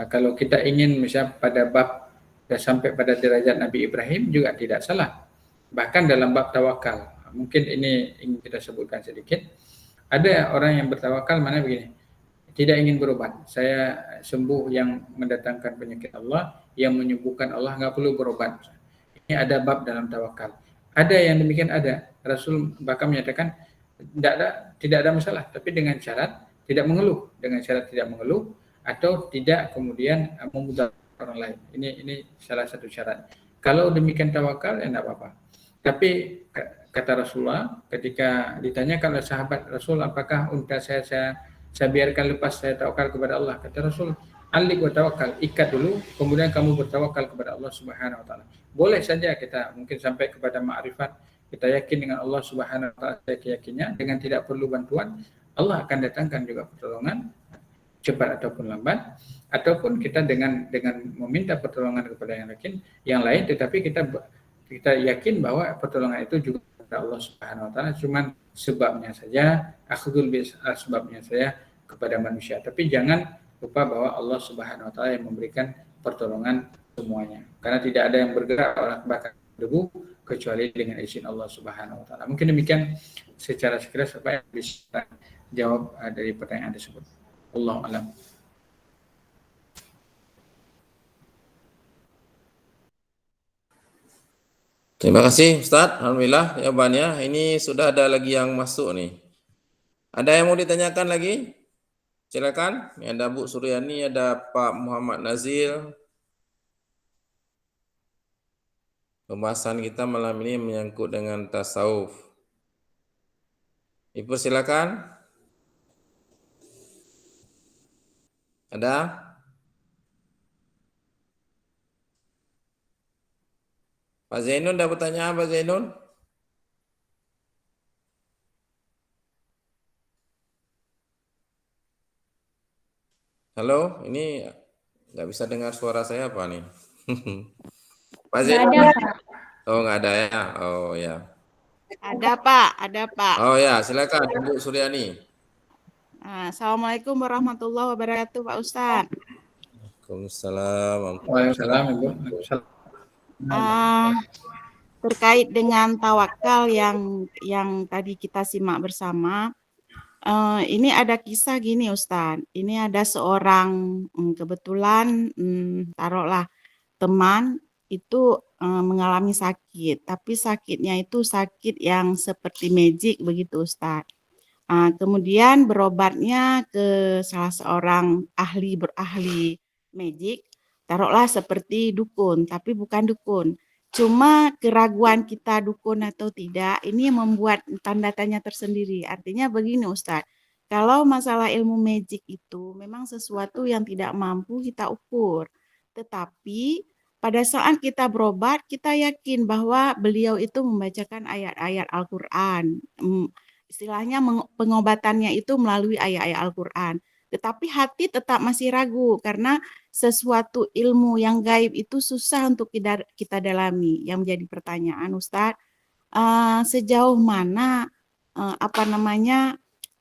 kalau kita ingin misal pada bab sampai pada derajat Nabi Ibrahim juga tidak salah. Bahkan dalam bab tawakal, mungkin ini ingin kita sebutkan sedikit. Ada orang yang bertawakal mana begini, tidak ingin berobat. Saya sembuh yang mendatangkan penyakit Allah, yang menyembuhkan Allah, nggak perlu berobat. Ini ada bab dalam tawakal. Ada yang demikian ada. Rasul bahkan menyatakan tidak ada masalah, tapi dengan syarat tidak mengeluh, atau tidak kemudian memudaratkan orang lain. Ini salah satu syarat. Kalau demikian tawakal, ya tidak apa-apa. Tapi kata Rasulullah, ketika ditanyakan oleh sahabat Rasul, apakah unta saya biarkan lepas, saya tawakal kepada Allah. Kata Rasul, alik wa tawakal, ikat dulu, kemudian kamu bertawakal kepada Allah Subhanahu wa taala. Boleh saja kita mungkin sampai kepada ma'rifat, kita yakin dengan Allah Subhanahu wa taala, yakinnya dengan tidak perlu bantuan, Allah akan datangkan juga pertolongan, cepat ataupun lambat, ataupun kita dengan meminta pertolongan kepada yang lain, tetapi kita yakin bahwa pertolongan itu juga dari Allah Subhanahu wa taala, cuman sebabnya saja, akhdul sebabnya saya kepada manusia. Tapi jangan lupa bahwa Allah Subhanahu wa taala yang memberikan pertolongan semuanya. Karena tidak ada yang bergerak orang bahkan debu kecuali dengan izin Allah Subhanahu wa taala. Mungkin demikian secara sekilas apa yang bisa jawab dari pertanyaan tersebut. Allahu a'lam. Terima kasih Ustaz. Alhamdulillah jawabannya. Ini sudah ada lagi yang masuk nih. Ada yang mau ditanyakan lagi? Silakan. Ini ada Bu Suryani, ada Pak Muhammad Nazil. Pembahasan kita malam ini menyangkut dengan tasawuf. Dipersilakan. Ada? Pak Zainun dah bertanya, Pak Zainun? Halo, ini nggak bisa dengar suara saya apa nih? Pak Zainun? Nggak ada, Pak. Oh, nggak ada ya? Oh ya. Ada Pak. Oh ya, silakan Bu Suryani. Assalamualaikum warahmatullahi wabarakatuh, Pak Ustadz. Waalaikumsalam. Waalaikumsalam, Ibu. Terkait dengan tawakal yang tadi kita simak bersama, ini ada kisah gini, Ustadz. Ini ada seorang kebetulan taruhlah teman itu mengalami sakit, tapi sakitnya itu sakit yang seperti magic begitu, Ustadz. Kemudian berobatnya ke salah seorang ahli magic, taruhlah seperti dukun, tapi bukan dukun. Cuma keraguan kita dukun atau tidak, ini membuat tanda tanya tersendiri. Artinya begini Ustadz, kalau masalah ilmu magic itu memang sesuatu yang tidak mampu kita ukur. Tetapi pada saat kita berobat, kita yakin bahwa beliau itu membacakan ayat-ayat Al-Quran. Istilahnya pengobatannya itu melalui ayat-ayat Al-Quran. Tetapi hati tetap masih ragu karena sesuatu ilmu yang gaib itu susah untuk kita dalami. Yang menjadi pertanyaan Ustadz, sejauh mana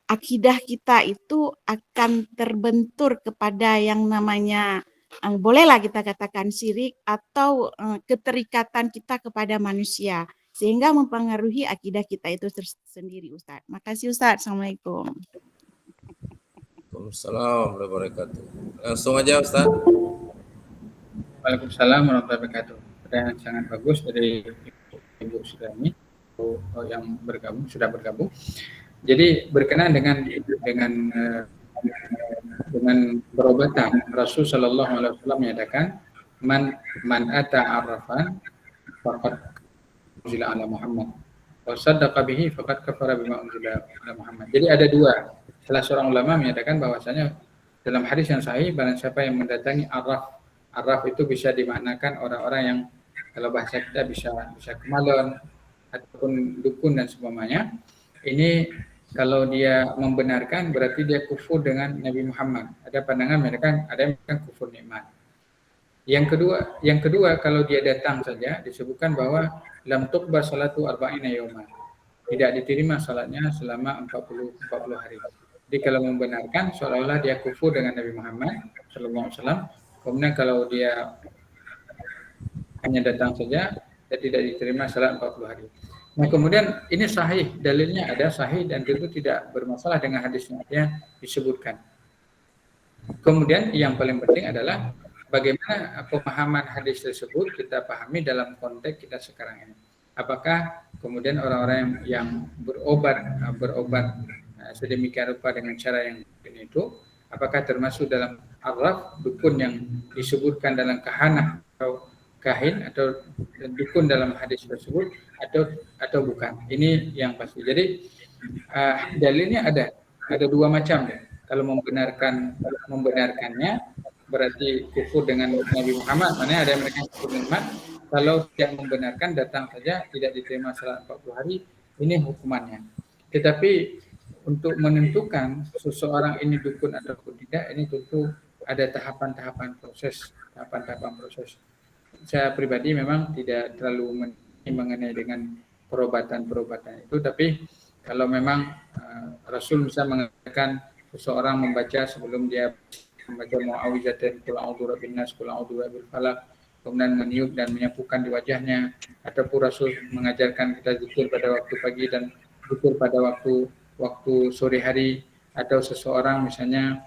akidah kita itu akan terbentur kepada yang namanya bolehlah kita katakan syirik atau keterikatan kita kepada manusia sehingga mempengaruhi akidah kita itu tersendiri, Ustaz. Makasih Ustaz. Assalamualaikum. Waalaikumsalam warahmatullahi wabarakatuh. Langsung aja Ustaz. Waalaikumsalam warahmatullahi wabarakatuh. Pertanyaan sangat bagus dari Ibu Suryani yang sudah bergabung. Jadi berkenaan dengan berobatan, Rasul Shallallahu Alaihi Wasallam menyatakan man ata arrafan faqad unzila ala Muhammad wa saddaqa bihi faqad kafara bima unzila ala Muhammad. Jadi ada dua. Salah seorang ulama menyatakan bahwasanya dalam hadis yang sahih, barang siapa yang mendatangi arraf, arraf itu bisa dimaknakan orang-orang yang kalau bahasa kita bisa kemalon ataupun dukun dan sebagainya. Ini kalau dia membenarkan berarti dia kufur dengan Nabi Muhammad. Ada pandangan mereka ada yang kufur nikmat. Yang kedua kalau dia datang saja disebutkan bahwa lam tuqbal salatu arba'ina yawman. Tidak diterima salatnya selama 40 hari. Jadi kalau membenarkan seolah-olah dia kufur dengan Nabi Muhammad sallallahu alaihi wasallam. Kemudian kalau dia hanya datang saja dan tidak diterima salat 40 hari. Nah, kemudian ini sahih, dalilnya ada sahih dan tentu tidak bermasalah dengan hadis yang disebutkan. Kemudian yang paling penting adalah bagaimana pemahaman hadis tersebut kita pahami dalam konteks kita sekarang ini. Apakah kemudian orang-orang yang berobat sedemikian rupa dengan cara yang itu, apakah termasuk dalam arraf, dukun yang disebutkan dalam kahanah atau kahin atau dukun dalam hadis tersebut atau bukan? Ini yang pasti. Jadi dalilnya ada dua macam ya. Kalau membenarkannya berarti kufur dengan Nabi Muhammad, mana ada mereka kufur dengan. Kalau tidak membenarkan datang saja tidak diterima salat 40 hari, ini hukumannya. Tetapi untuk menentukan seseorang ini dukun atau tidak, ini tentu ada tahapan-tahapan proses. Saya pribadi memang tidak terlalu mengenai dengan perobatan-perobatan itu, tapi kalau memang Rasul bisa mengatakan seseorang membaca sebelum dia membaca mu'awizatain qul a'udzu birabbin nas, qul a'udzu birabbil falaq, kemudian meniup dan menyapukan di wajahnya, ataupun Rasul mengajarkan kita zikir pada waktu pagi dan zikir pada waktu sore hari, atau seseorang misalnya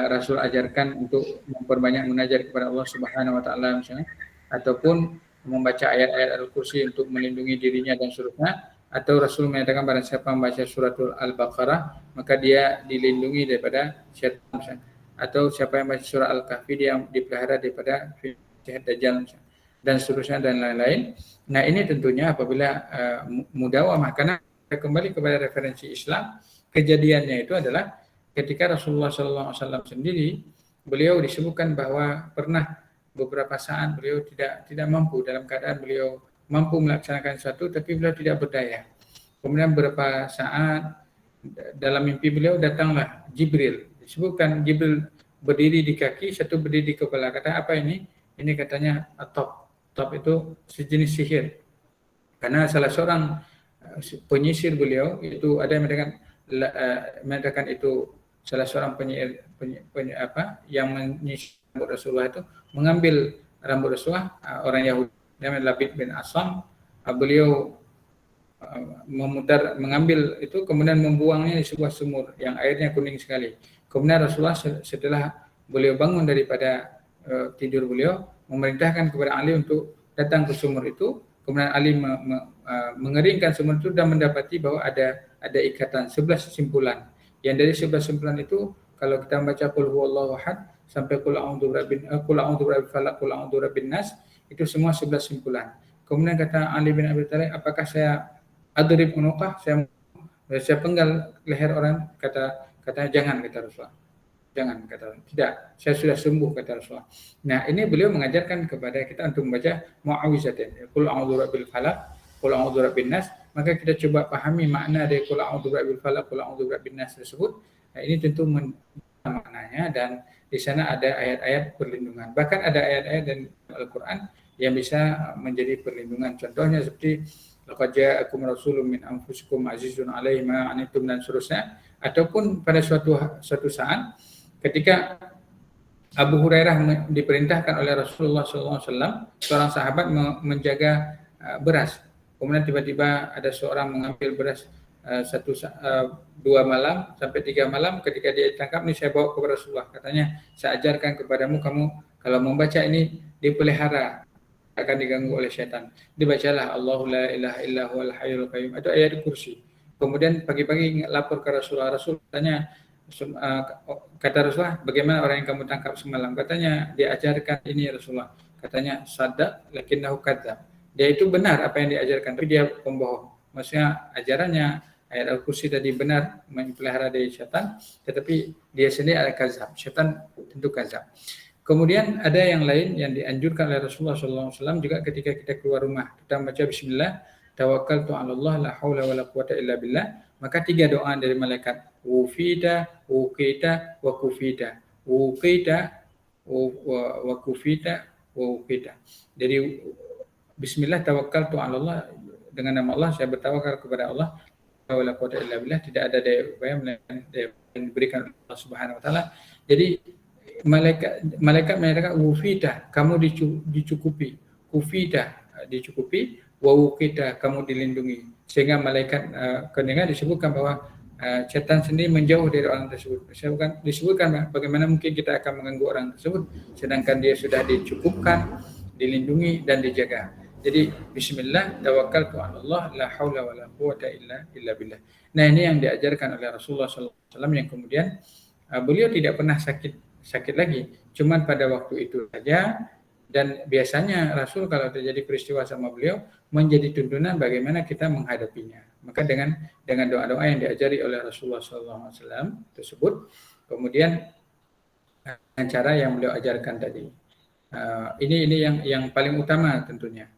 Rasul ajarkan untuk memperbanyak munajat kepada Allah Subhanahu wa taala misalnya, ataupun membaca ayat-ayat Al-Kursi untuk melindungi dirinya dan seterusnya, atau Rasul menyatakan barang siapa membaca suratul Al-Baqarah maka dia dilindungi daripada syaitan misalnya, atau siapa yang membaca surah Al-Kahfi dia dipelihara daripada jahat dajjal dan seterusnya dan lain-lain. Nah, ini tentunya apabila mudawamah, karena kembali kepada referensi Islam, kejadiannya itu adalah ketika Rasulullah SAW sendiri, beliau disebutkan bahwa pernah beberapa saat beliau tidak mampu, dalam keadaan beliau mampu melaksanakan sesuatu tapi beliau tidak berdaya. Kemudian beberapa saat dalam mimpi beliau datanglah Jibril. Disebutkan Jibril berdiri di kaki, satu berdiri di kepala. Kata apa ini? Ini katanya top itu sejenis sihir. Karena salah seorang penyisir beliau itu ada yang mengatakan itu salah seorang penyihir yang menyisir rambut Rasulullah itu mengambil rambut Rasulullah, orang Yahudi namanya Labid bin Asam, beliau mengambil itu kemudian membuangnya di sebuah sumur yang airnya kuning sekali. Kemudian Rasulullah setelah beliau bangun daripada tidur beliau memerintahkan kepada Ali untuk datang ke sumur itu. Kemudian Ali mengeringkan sumur itu dan mendapati bahwa ada ikatan 11 simpulan. Yang dari 11 simpulan itu kalau kita membaca qul huwallahu ahad sampai qul a'udzu birabbil falaq, qul a'udzu birabbin nas, itu semua 11 simpulan. Kemudian kata Ali bin Abi Thalib, apakah saya adrib unuqah, saya penggal leher orang? Katanya jangan, kata Rasulullah. Jangan, kata Rasulullah. Tidak, saya sudah sembuh, kata Rasulullah. Nah, ini beliau mengajarkan kepada kita untuk membaca mu'awizatain, qul a'udzu birabbil falaq, qul a'udzu birabbin nas. Maka kita coba pahami makna dari qul a'udzu birabbil falaq, qul a'udzu birabbin nas tersebut. Nah, ini tentu maknanya, dan di sana ada ayat-ayat perlindungan. Bahkan ada ayat-ayat dan Al-Qur'an yang bisa menjadi perlindungan. Contohnya seperti laqad ja'akum rasulun min anfusikum azizun 'alaihi ma 'anittum dan seterusnya. Ataupun pada suatu saat ketika Abu Hurairah diperintahkan oleh Rasulullah SAW, seorang sahabat menjaga beras. Kemudian tiba-tiba ada seorang mengambil beras 2 malam sampai 3 malam. Ketika dia ditangkap, ini saya bawa kepada Rasulullah. Katanya, saya ajarkan kepadamu, kamu kalau membaca ini dipelihara, akan diganggu oleh syaitan. Dibacalah Allahu la ilaha illa huwal hayyul qayyum, itu ayat kursi. Kemudian pagi-pagi lapor ke Rasulullah. Rasul tanya, kata Rasulullah, bagaimana orang yang kamu tangkap semalam? Katanya, diajarkan ini Rasulullah. Katanya, sadaq lakinnahu kadzdzab. Dia itu benar apa yang diajarkan, tapi dia pembohong. Maksudnya ajarannya ayat Al-Kursi tadi benar mempelihara dari syaitan, tetapi dia sendiri adalah kazab. Syaitan tentu kazab. Kemudian ada yang lain yang dianjurkan oleh Rasulullah SAW juga ketika kita keluar rumah. Kita baca Bismillah, tawakkaltu 'ala Allah, la haula wala quwata illa billah. Maka 3 doa dari malaikat. Wufida, wukita, wa kufida. Wukita, wa kufida, wa wukita. Jadi Bismillah, tawakkaltu 'ala Allah, dengan nama Allah saya bertawakal kepada Allah. Wala quwata illa billah, tidak ada daya upaya melainkan daya yang diberikan oleh Allah Subhanahu wa taala. Jadi malaikat menyatakan wufida, kamu dicukupi, kufida, dicukupi, wa wukita, kamu dilindungi. Sehingga malaikat kedengar disebutkan bahwa syaitan sendiri menjauh dari orang tersebut. Disebutkan bagaimana mungkin kita akan mengganggu orang tersebut sedangkan dia sudah dicukupkan, dilindungi dan dijaga. Jadi bismillah, tawakkaltu 'ala Allah, la haula wala quwata illa billah. Nah, ini yang diajarkan oleh Rasulullah SAW yang kemudian beliau tidak pernah sakit lagi, cuman pada waktu itu saja. Dan biasanya Rasul kalau terjadi peristiwa sama beliau menjadi tuntunan bagaimana kita menghadapinya. Maka dengan doa-doa yang diajari oleh Rasulullah SAW tersebut, kemudian dengan cara yang beliau ajarkan tadi. Ini yang paling utama tentunya.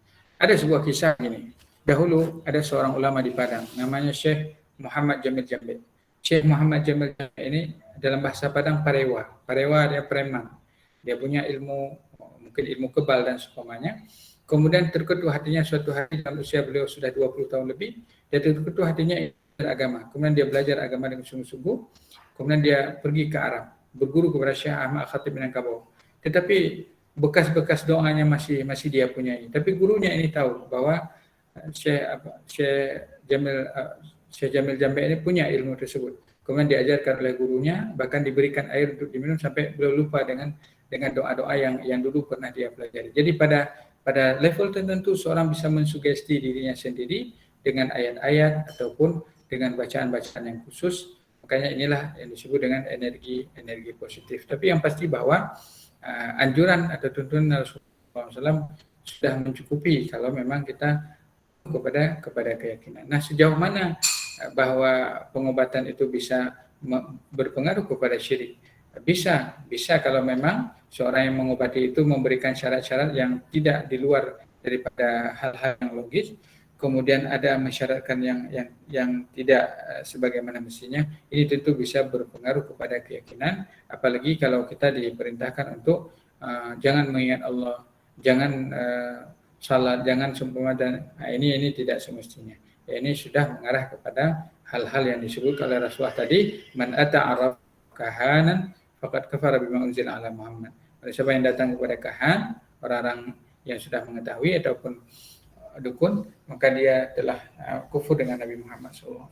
Ada sebuah kisah ini. Dahulu ada seorang ulama di Padang, namanya Syekh Muhammad Jamil Jambe. Syekh Muhammad Jamil Jambe ini dalam bahasa Padang parewa. Parewa dia preman. Dia punya ilmu, mungkin ilmu kebal dan seumpamanya. Kemudian terketuh hatinya suatu hari dalam usia beliau sudah 20 tahun lebih, dia terketuh hatinya agama. Kemudian dia belajar agama dengan sungguh-sungguh. Kemudian dia pergi ke Arab, berguru kepada Syekh Ahmad Khatib Minangkabau. Tetapi bekas-bekas doanya masih dia punyai. Tapi gurunya ini tahu bahwa Syekh Jamil Jambe ini punya ilmu tersebut. Kemudian diajarkan oleh gurunya, bahkan diberikan air untuk diminum sampai beliau lupa dengan doa-doa yang dulu pernah dia pelajari. Jadi pada level tertentu seorang bisa mensugesti dirinya sendiri dengan ayat-ayat ataupun dengan bacaan-bacaan yang khusus. Makanya inilah yang disebut dengan energi positif. Tapi yang pasti bahwa anjuran atau tuntunan Rasulullah SAW sudah mencukupi kalau memang kita kepada keyakinan. Nah, sejauh mana bahwa pengobatan itu bisa berpengaruh kepada syirik? Bisa kalau memang seorang yang mengobati itu memberikan syarat-syarat yang tidak di luar daripada hal-hal yang logis, kemudian ada mensyaratkan yang tidak sebagaimana mestinya. Ini tentu bisa berpengaruh kepada keyakinan, apalagi kalau kita diperintahkan untuk jangan mengingat Allah, jangan salat, jangan seumpama, dan ini tidak semestinya. Ya, ini sudah mengarah kepada hal-hal yang disebut oleh Rasulullah tadi, man ata'arraf kahanan faqad kafara bima unzila ala Muhammad. Siapa yang datang kepada kahan, orang-orang yang sudah mengetahui ataupun dukun, maka dia telah kufur dengan Nabi Muhammad SAW.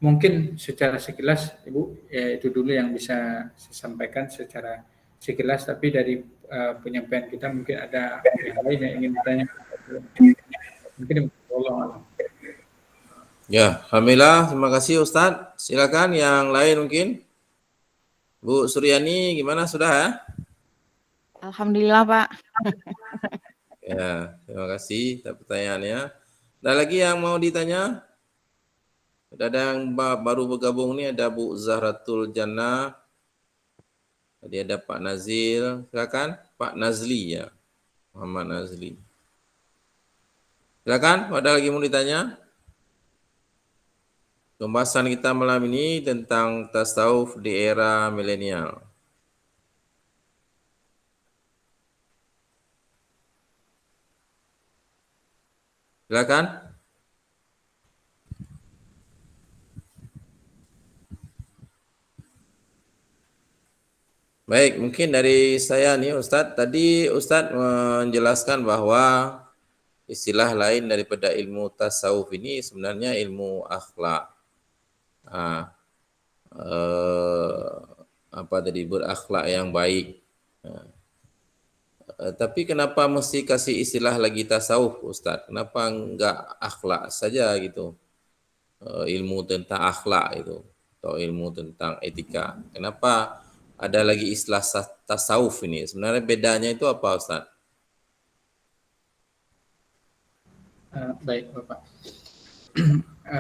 Mungkin secara sekilas, Ibu, ya itu dulu yang bisa saya sampaikan secara sekilas, tapi dari penyampaian kita mungkin ada yang lain yang ingin bertanya. Mungkin Allah. Ya, alhamdulillah, terima kasih Ustadz. Silakan yang lain mungkin. Bu Suryani, gimana, sudah ya? Alhamdulillah, Pak. Ya, terima kasih atas pertanyaannya. Ada lagi yang mau ditanya? Ada yang baru bergabung nih, ada Bu Zahratul Jannah. Tadi ada Pak Nazil. Silakan, Pak Nazli ya. Muhammad Nazli. Silakan, ada lagi mau ditanya? Pembahasan kita malam ini tentang tasawuf di era milenial. Silakan. Baik, mungkin dari saya nih Ustadz. Tadi Ustadz menjelaskan bahwa istilah lain daripada ilmu tasawuf ini sebenarnya ilmu akhlak. Berakhlak yang baik. Tapi kenapa mesti kasih istilah lagi tasawuf, Ustadz? Kenapa enggak akhlak saja gitu? Ilmu tentang akhlak itu atau ilmu tentang etika. Kenapa ada lagi istilah tasawuf ini? Sebenarnya bedanya itu apa, Ustadz? Baik, Bapak.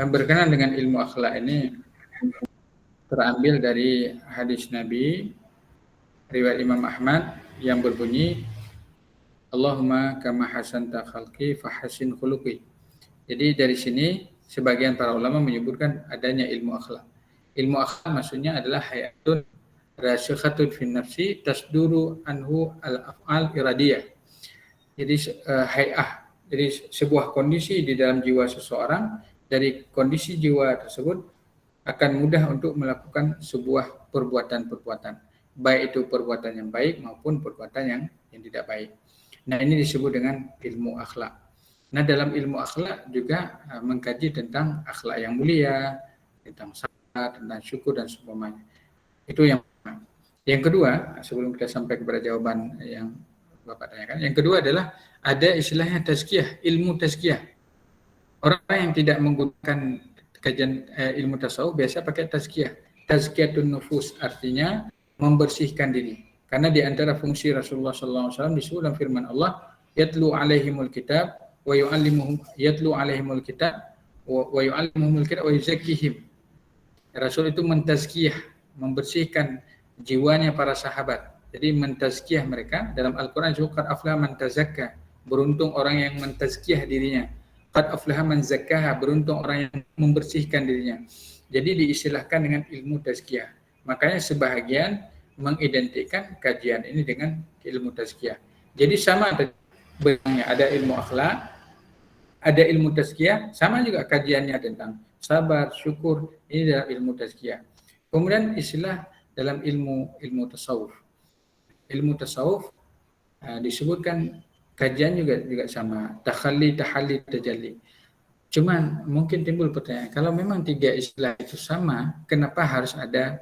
berkenaan dengan ilmu akhlak ini terambil dari hadis Nabi riwayat Imam Ahmad yang berbunyi Allahumma kama hasanta khalqi fahasin khuluqi. Jadi dari sini sebagian para ulama menyebutkan adanya ilmu akhlak. Ilmu akhlak maksudnya adalah hayatun rasikhatun fin nafsi tasduru anhu al-af'al iradiyah. Jadi hay'ah, jadi sebuah kondisi di dalam jiwa seseorang, dari kondisi jiwa tersebut akan mudah untuk melakukan sebuah perbuatan-perbuatan, baik itu perbuatan yang baik maupun perbuatan yang tidak baik. Nah, ini disebut dengan ilmu akhlak. Nah, dalam ilmu akhlak juga mengkaji tentang akhlak yang mulia, tentang sabar, tentang syukur dan sebagainya. Itu yang pertama. Yang kedua, sebelum kita sampai kepada jawaban yang Bapak tanyakan, yang kedua adalah ada istilahnya tazkiyah, ilmu tazkiyah. Orang yang tidak menggunakan kajian ilmu tasawuf biasa pakai tazkiyah. Tazkiyatun nufus artinya membersihkan diri. Karena di antara fungsi Rasulullah SAW disebut dalam firman Allah, yatlu alaihimul kitab wa yu'allimuhum yatlu alaihimul kitab wa yu'allimuhumul kitab wa yuzakkihim. Rasul itu mentazkiyah, membersihkan jiwanya para sahabat. Jadi mentazkiyah mereka. Dalam Al-Quran disebut qad aflaha man tazakka, beruntung orang yang mentazkiyah dirinya. Qad aflaha man zakkaha, beruntung orang yang membersihkan dirinya. Jadi diistilahkan dengan ilmu tazkiyah. Makanya sebahagian mengidentikan kajian ini dengan ilmu tazkiyah. Jadi sama benarnya, ada ilmu akhlak, ada ilmu tazkiyah, sama juga kajiannya tentang sabar, syukur, ini adalah ilmu tazkiyah. Kemudian istilah dalam ilmu tasawuf. Ilmu tasawuf disebutkan kajian juga sama, tahalli, tajalli. Cuman mungkin timbul pertanyaan, kalau memang tiga istilah itu sama, kenapa harus ada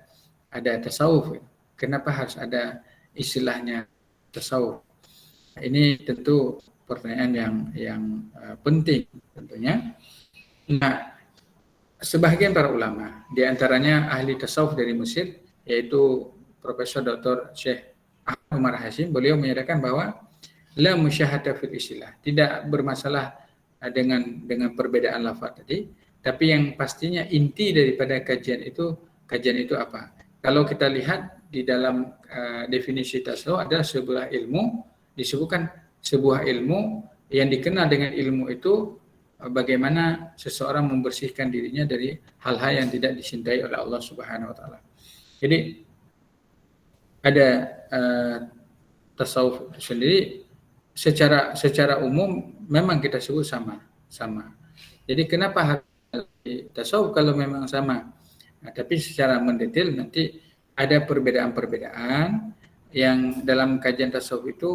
tasawuf? Kenapa harus ada istilahnya tasawuf? Ini tentu pertanyaan yang penting tentunya. Nah, sebagian para ulama, di antaranya ahli tasawuf dari Mesir, yaitu Profesor Dr. Syekh Ahmad Umar Hashim, beliau menyatakan bahwa la musyahada fil istilah, tidak bermasalah dengan perbedaan lafaz tadi, tapi yang pastinya inti daripada kajian itu apa? Kalau kita lihat di dalam definisi tasawuf adalah sebuah ilmu, disebutkan sebuah ilmu yang dikenal dengan ilmu itu bagaimana seseorang membersihkan dirinya dari hal-hal yang tidak dicintai oleh Allah Subhanahu wa taala. Jadi ada tasawuf sendiri secara umum memang kita sebut sama. Jadi kenapa harus tasawuf kalau memang sama? Nah, tapi secara mendetail nanti ada perbedaan-perbedaan yang dalam kajian tasawuf itu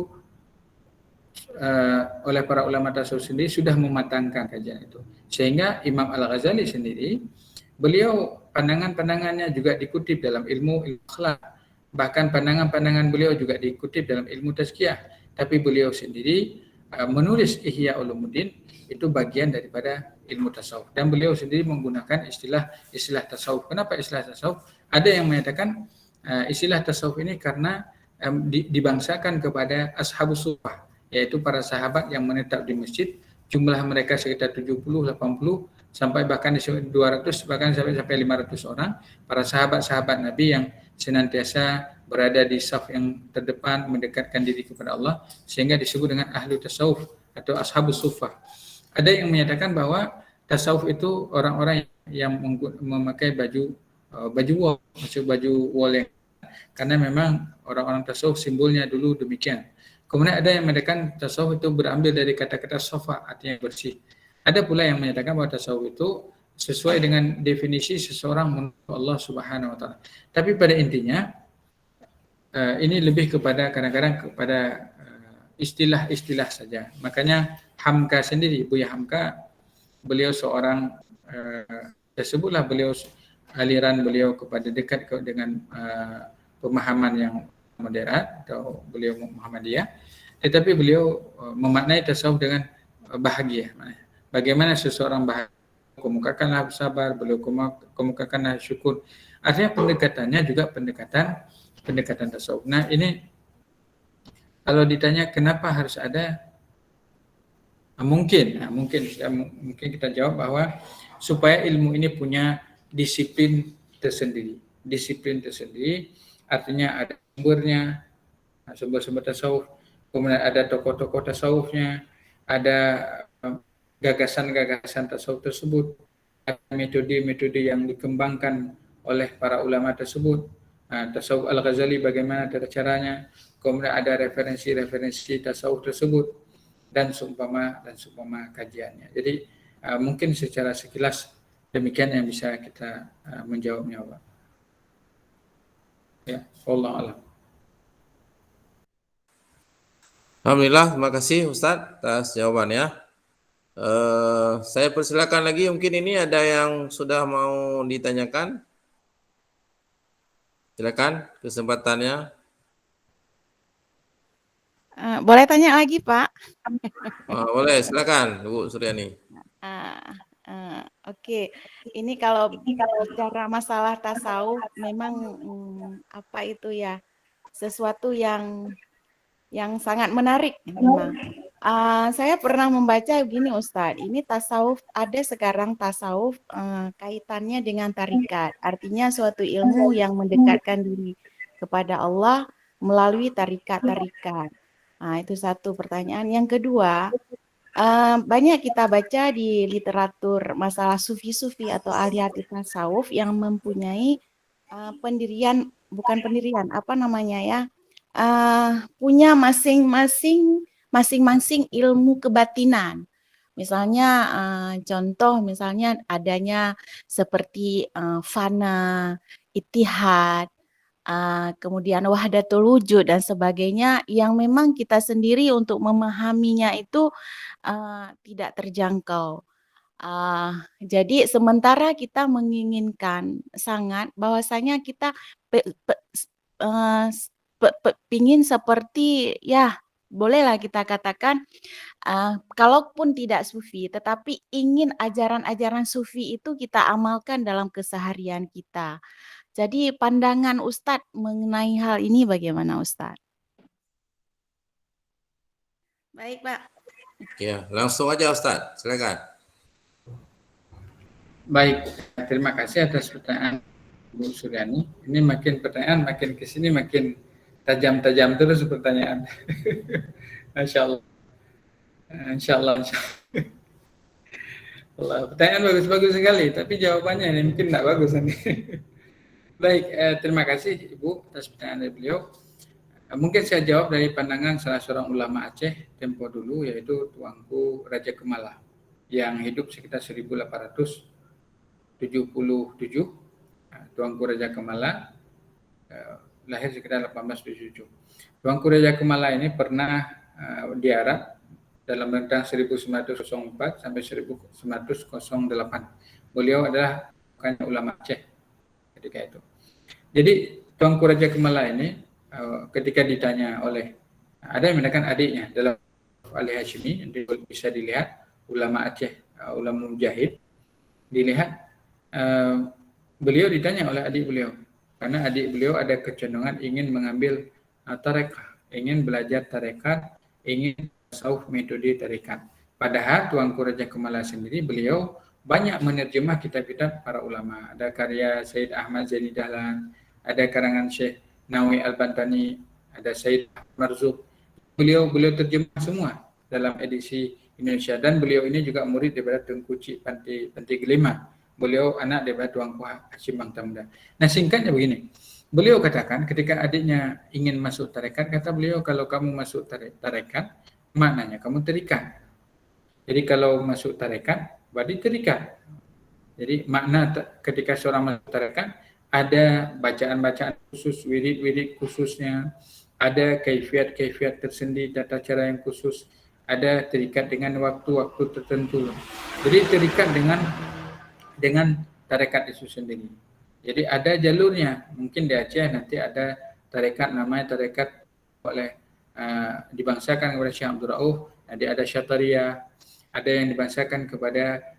oleh para ulama tasawuf sendiri sudah mematangkan kajian itu. Sehingga Imam Al-Ghazali sendiri, beliau pandangan-pandangannya juga dikutip dalam ilmu akhlak. Bahkan pandangan-pandangan beliau juga dikutip dalam ilmu tazkiyah. Tapi beliau sendiri menulis Ihya Ulumuddin itu bagian daripada ilmu tasawuf. Dan beliau sendiri menggunakan istilah tasawuf. Kenapa istilah tasawuf? Ada yang menyatakan istilah tasawuf ini karena dibangsakan kepada ashabus suffah, yaitu para sahabat yang menetap di masjid. Jumlah mereka sekitar 70, 80, sampai bahkan 200, bahkan sampai 500 orang. Para sahabat-sahabat Nabi yang senantiasa berada di saf yang terdepan, mendekatkan diri kepada Allah, sehingga disebut dengan ahlu tasawuf atau ashabus suffah. Ada yang menyatakan bahwa tasawuf itu orang-orang yang memakai baju wol, maksud baju wol yang, karena memang orang-orang tasawuf simbolnya dulu demikian. Kemudian ada yang menyatakan tasawuf itu berambil dari kata-kata sofa, artinya bersih. Ada pula yang menyatakan bahwa tasawuf itu sesuai dengan definisi seseorang menurut Allah Subhanahu wa taala. Tapi pada intinya ini lebih kepada kadang-kadang kepada istilah-istilah saja. Makanya Hamka sendiri, Buya Hamka, beliau seorang tersebutlah beliau aliran beliau kepada dekat dengan pemahaman yang moderat atau beliau Muhammadiyah, tetapi beliau memaknai tasawuf dengan bahagia. Bagaimana seseorang bahagia, kemukakanlah sabar, beliau kemukakanlah syukur. Artinya pendekatannya juga pendekatan tasawuf. Nah, ini kalau ditanya kenapa harus ada, mungkin kita jawab bahwa supaya ilmu ini punya disiplin tersendiri. Disiplin tersendiri artinya ada sumbernya, sumber-sumber tasawuf, kemudian ada tokoh-tokoh tasawufnya, ada gagasan-gagasan tasawuf tersebut, ada metode-metode yang dikembangkan oleh para ulama tersebut. Tasawuf Al-Ghazali bagaimana tata caranya, kemudian ada referensi-referensi tasawuf tersebut dan seumpama kajiannya. Jadi mungkin secara sekilas demikian yang bisa kita menjawabnya, Pak. Ya, wallahu a'lam. Alhamdulillah, terima kasih Ustadz atas jawabannya. Saya persilakan lagi, mungkin ini ada yang sudah mau ditanyakan. Silakan kesempatannya. Boleh tanya lagi, Pak? Boleh, silakan Bu Suryani. Oke. Ini kalau bicara masalah tasawuf memang apa itu ya, sesuatu yang sangat menarik memang. Saya pernah membaca begini Ustadz, ini tasawuf, ada sekarang tasawuf kaitannya dengan tarikat, artinya suatu ilmu yang mendekatkan diri kepada Allah melalui tarikat-tarikat. Nah, itu satu pertanyaan. Yang kedua, banyak kita baca di literatur masalah sufi-sufi atau ahli hati tasawuf yang mempunyai punya masing-masing ilmu kebatinan. Misalnya contoh misalnya adanya seperti fana, ittihad, kemudian wahdatul wujud dan sebagainya yang memang kita sendiri untuk memahaminya itu tidak terjangkau. Jadi sementara kita menginginkan sangat bahwasanya kita pingin seperti ya bolehlah kita katakan kalaupun tidak sufi tetapi ingin ajaran-ajaran sufi itu kita amalkan dalam keseharian kita. Jadi pandangan Ustadz mengenai hal ini bagaimana Ustadz? Baik Pak. Ya, langsung aja Ustadz, silakan. Baik, terima kasih atas pertanyaan Bu Suryani. Ini pertanyaan makin ke sini makin tajam-tajam terus pertanyaan. Masya Allah. Insya Allah. Pertanyaan bagus-bagus sekali, tapi jawabannya ini mungkin tidak bagus nanti. Baik, terima kasih Ibu atas pertanyaan dari beliau. Mungkin saya jawab dari pandangan salah seorang ulama Aceh tempo dulu, yaitu Tuanku Raja Kemala yang hidup sekitar 1877. Tuanku Raja Kemala lahir sekitar 1877. Tuanku Raja Kemala ini pernah di Arab dalam rentang 1904 sampai 1908. Beliau adalah ulama Aceh ketika itu. Jadi Tuanku Raja Kemala ini ketika ditanya oleh, ada yang mengatakan adiknya dalam Ali Hashimi, bisa dilihat ulama Aceh, ulama mujahid, dilihat beliau ditanya oleh adik beliau, karena adik beliau ada kecenderungan ingin mengambil tarekat, ingin belajar tarekat, ingin tasawuf metode tarekat. Padahal Tuanku Raja Kemala sendiri beliau banyak menerjemah kitab-kitab para ulama. Ada karya Said Ahmad Zaini Dahlan, ada karangan Syekh Nawawi Al-Bantani, ada Said Marzuq. Beliau terjemah semua dalam edisi Indonesia, dan beliau ini juga murid daripada Tengku Cik Panti Gelima. Beliau anak daripada Tuanku Hashim Bangtamda. Nah, singkatnya begini. Beliau katakan ketika adiknya ingin masuk tarekat, kata beliau, kalau kamu masuk tarekat, maknanya kamu terikat. Jadi kalau masuk tarekat, berarti terikat. Jadi makna ketika seorang masuk tarekat, ada bacaan-bacaan khusus, wirid-wirid khususnya, ada kaifiat-kaifiat tersendiri, tata cara yang khusus, ada terikat dengan waktu-waktu tertentu. Jadi terikat dengan tarekat itu sendiri. Jadi ada jalurnya. Mungkin di Aceh nanti ada tarekat namanya tarekat oleh dibangsakan kepada Syekh Abdul Rauf, nanti ada Syataria, ada yang dibangsakan kepada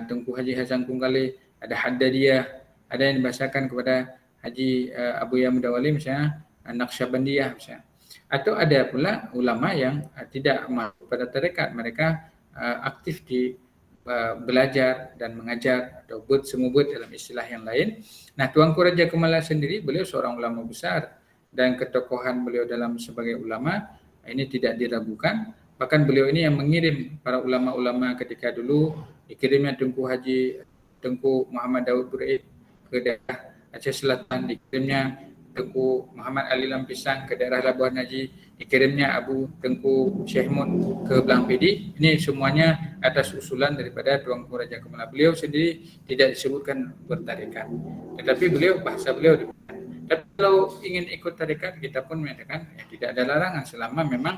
Tengku Haji Hasan Kunggali, ada Haddadiyah, ada yang dibangsakan kepada Haji Abu Ya Mudawali misalnya Naqsyabandiyah misalnya. Atau ada pula ulama yang tidak masuk pada tarekat, mereka aktif di belajar dan mengajar atau semubut dalam istilah yang lain. Nah, Tuanku Raja Kemala sendiri, beliau seorang ulama besar dan ketokohan beliau dalam sebagai ulama ini tidak diragukan. Bahkan beliau ini yang mengirim para ulama-ulama ketika dulu, dikirimnya Tengku Muhammad Daud Buraid ke daerah Aceh Selatan, dikirimnya Tengku Muhammad Ali Lampisang ke daerah Labuan Haji, dikirimnya Abu Tengku Syekh Mun ke Belang Pidi. Ini semuanya atas usulan daripada Tuanku Raja Kemala. Beliau sendiri tidak disebutkan bertarekat, tetapi bahasa beliau demikian. Tapi kalau ingin ikut tarekat, kita pun menyatakan ya, tidak ada larangan selama memang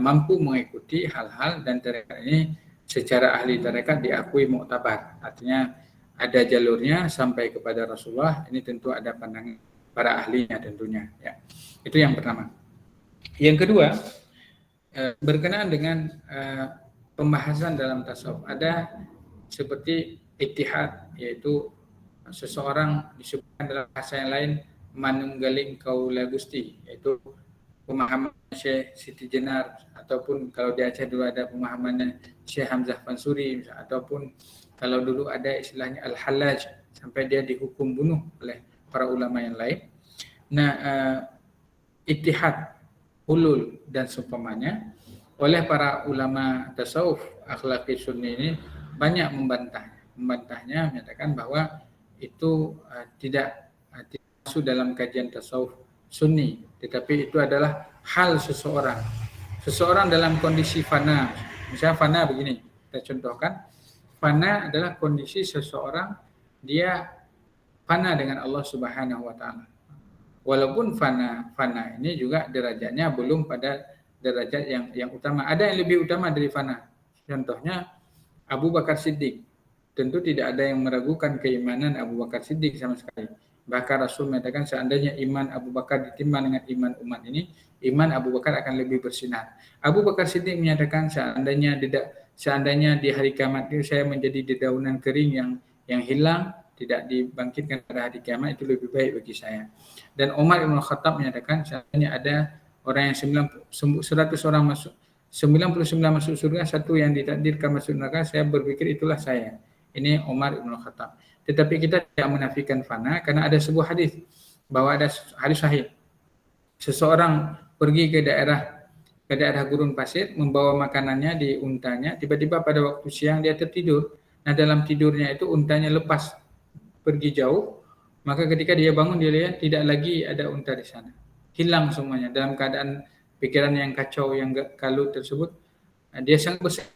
mampu mengikuti hal-hal dan tarekat ini secara ahli tarekat diakui muktabar. Artinya ada jalurnya sampai kepada Rasulullah. Ini tentu ada pandangan para ahlinya tentunya. Ya. Itu yang pertama. Yang kedua, berkenaan dengan pembahasan dalam tasawuf, ada seperti ittihad, yaitu seseorang disebutkan dalam bahasa yang lain manunggaling kaula Gusti, yaitu pemahaman Syekh Siti Jenar, ataupun kalau di Aceh dulu ada pemahamannya Syekh Hamzah Pansuri, ataupun kalau dulu ada istilahnya Al-Hallaj, sampai dia dihukum bunuh oleh para ulama yang lain. Nah, ittihad, hulul dan seumpamanya oleh para ulama tasawuf akhlaki sunni ini banyak membantahnya, menyatakan bahwa itu tidak masuk dalam kajian tasawuf sunni, tetapi itu adalah hal seseorang dalam kondisi fana. Misalnya fana begini, kita contohkan, fana adalah kondisi seseorang dia fana dengan Allah Subhanahu wa taala. Walaupun fana ini juga derajatnya belum pada derajat yang utama. Ada yang lebih utama dari fana. Contohnya Abu Bakar Siddiq. Tentu tidak ada yang meragukan keimanan Abu Bakar Siddiq sama sekali. Bahkan Rasul mengatakan seandainya iman Abu Bakar ditimbang dengan iman umat ini, iman Abu Bakar akan lebih bersinar. Abu Bakar Siddiq menyatakan seandainya di hari kiamat itu saya menjadi dedaunan kering yang hilang, tidak dibangkitkan pada hari kiamat, itu lebih baik bagi saya. Dan Umar Ibn Khattab menyatakan seandainya ada orang yang 100 orang masuk, 99 masuk surga, satu yang ditakdirkan masuk neraka, saya berpikir itulah saya. Ini Umar Ibn Khattab. Tetapi kita tidak menafikan fana karena ada sebuah hadis, bahwa ada hadis sahih. Seseorang pergi ke daerah gurun pasir, membawa makanannya di untanya, tiba-tiba pada waktu siang dia tertidur. Nah, dalam tidurnya itu untanya lepas pergi jauh, maka ketika dia bangun dia lihat tidak lagi ada unta di sana. Hilang semuanya dalam keadaan pikiran yang kacau, yang kalut tersebut. Dia sangat bersedih.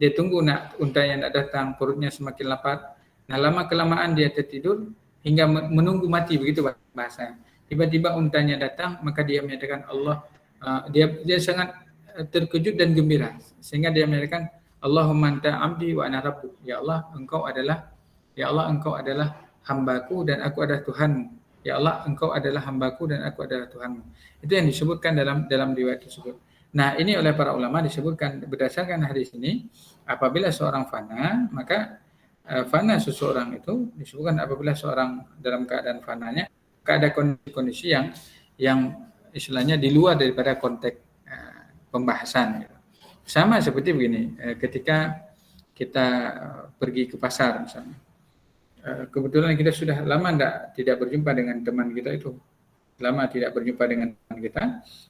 Dia tunggu untanya nak datang, perutnya semakin lapar. Nah, lama kelamaan dia tertidur hingga menunggu mati, begitu bahasanya. Tiba-tiba untanya datang, maka dia menyatakan Allah, dia sangat terkejut dan gembira, sehingga dia menyatakan Allahumma anta abdi wa ana rabbuk. Ya Allah, engkau adalah hambaku dan aku adalah Tuhanmu. Ya Allah, engkau adalah hambaku dan aku adalah Tuhanmu. Itu yang disebutkan dalam riwayat tersebut. Nah, ini oleh para ulama disebutkan berdasarkan hadis ini, apabila seorang fana, maka fana seseorang itu disebutkan apabila seorang dalam keadaan fananya, ada kondisi-kondisi yang istilahnya di luar daripada konteks pembahasan. Sama seperti begini, ketika kita pergi ke pasar misalnya, kebetulan kita sudah lama tidak berjumpa dengan teman kita itu, lama tidak berjumpa dengan teman kita,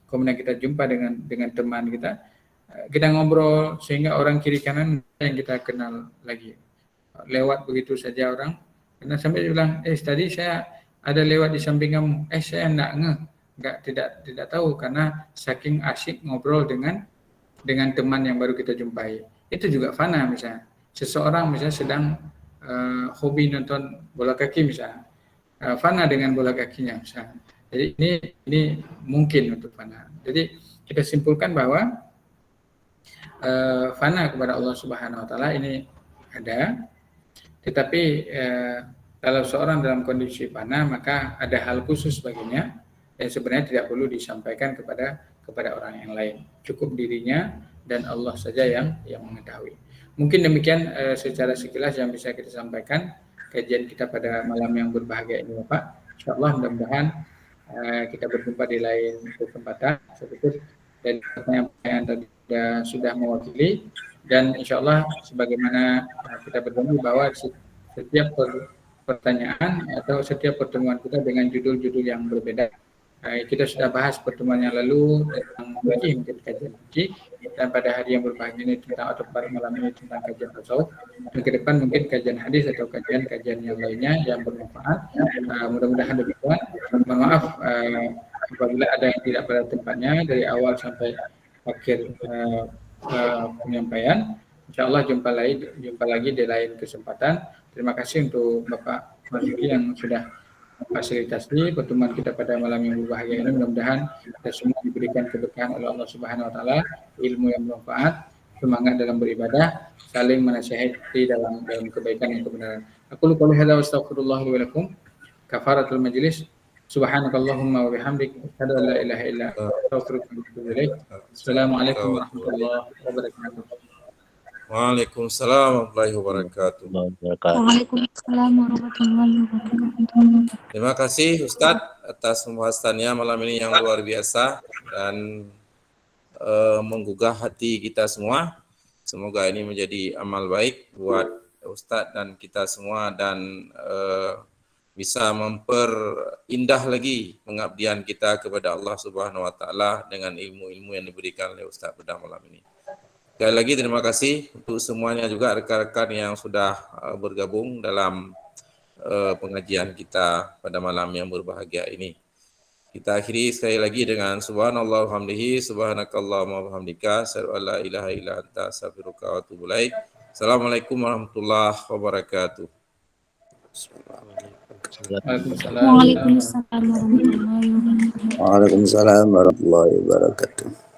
kemudian kita jumpa dengan teman kita ngobrol sehingga orang kiri kanan yang kita kenal lagi, lewat begitu saja orang, karena sampai dia bilang, tadi saya ada lewat di samping kamu, saya tidak tahu karena saking asyik ngobrol dengan teman yang baru kita jumpai. Itu juga fana misalnya. Seseorang misalnya sedang hobi nonton bola kaki misalnya, fana dengan bola kakinya misalnya. Jadi ini mungkin untuk fana. Jadi kita simpulkan bahwa fana kepada Allah Subhanahu Wa Taala ini ada, tetapi kalau seorang dalam kondisi fana maka ada hal khusus baginya yang sebenarnya tidak perlu disampaikan kepada orang yang lain. Cukup dirinya dan Allah saja yang mengetahui. Mungkin demikian secara sekilas yang bisa kita sampaikan kajian kita pada malam yang berbahagia ini, Bapak. Insyaallah mudah-mudahan kita berjumpa di lain kesempatan. Seperti dari pertanyaan tadi sudah mewakili Dan insya Allah sebagaimana kita berjanji bahwa setiap pertanyaan atau setiap pertemuan kita dengan judul-judul yang berbeda. Kita sudah bahas pertemuan yang lalu tentang fikih, mungkin kajian fikih, dan pada hari yang berbahagia ini tentang, atau pada malam ini tentang kajian tasawuf, dan ke depan mungkin kajian hadis atau kajian-kajian yang lainnya yang bermanfaat. Mudah-mudahan demikian. Mohon maaf apabila ada yang tidak pada tempatnya dari awal sampai akhir penyampaian. Insya Allah jumpa lagi di lain kesempatan. Terima kasih untuk Bapak Marzuki yang sudah fasilitasi pertemuan kita pada malam yang berbahagia ini. Mudah-mudahan kita semua diberikan keberkahan oleh Allah Subhanahu wa taala, ilmu yang bermanfaat, semangat dalam beribadah, saling menasihati dalam kebaikan dan kebenaran. Aku qouli hadza wa astaghfirullah li wa lakum. Kafaratul majlis. Subhanakallahumma wa bihamdik, asyhadu an la ilaha illa anta, astaghfiruka wa atubu ilaik. Assalamualaikum warahmatullahi wabarakatuh. Waalaikumsalam warahmatullahi wabarakatuh. Waalaikumsalam warahmatullahi wabarakatuh. Terima kasih Ustadz atas pembahasannya malam ini yang luar biasa dan menggugah hati kita semua. Semoga ini menjadi amal baik buat Ustadz dan kita semua, dan bisa memperindah lagi pengabdian kita kepada Allah Subhanahu wa taala dengan ilmu-ilmu yang diberikan oleh Ustadz pada malam ini. Sekali lagi terima kasih untuk semuanya, juga rekan-rekan yang sudah bergabung dalam pengajian kita pada malam yang berbahagia ini. Kita akhiri sekali lagi dengan subhanallah walhamdihi, subhanakallahumma wabihamdika, asyhadu an la ilaha illa anta, astaghfiruka wa atubu ilaik. Assalamualaikum warahmatullahi wabarakatuh. Waalaikumsalam warahmatullahi wabarakatuh. Waalaikumsalam warahmatullahi wabarakatuh.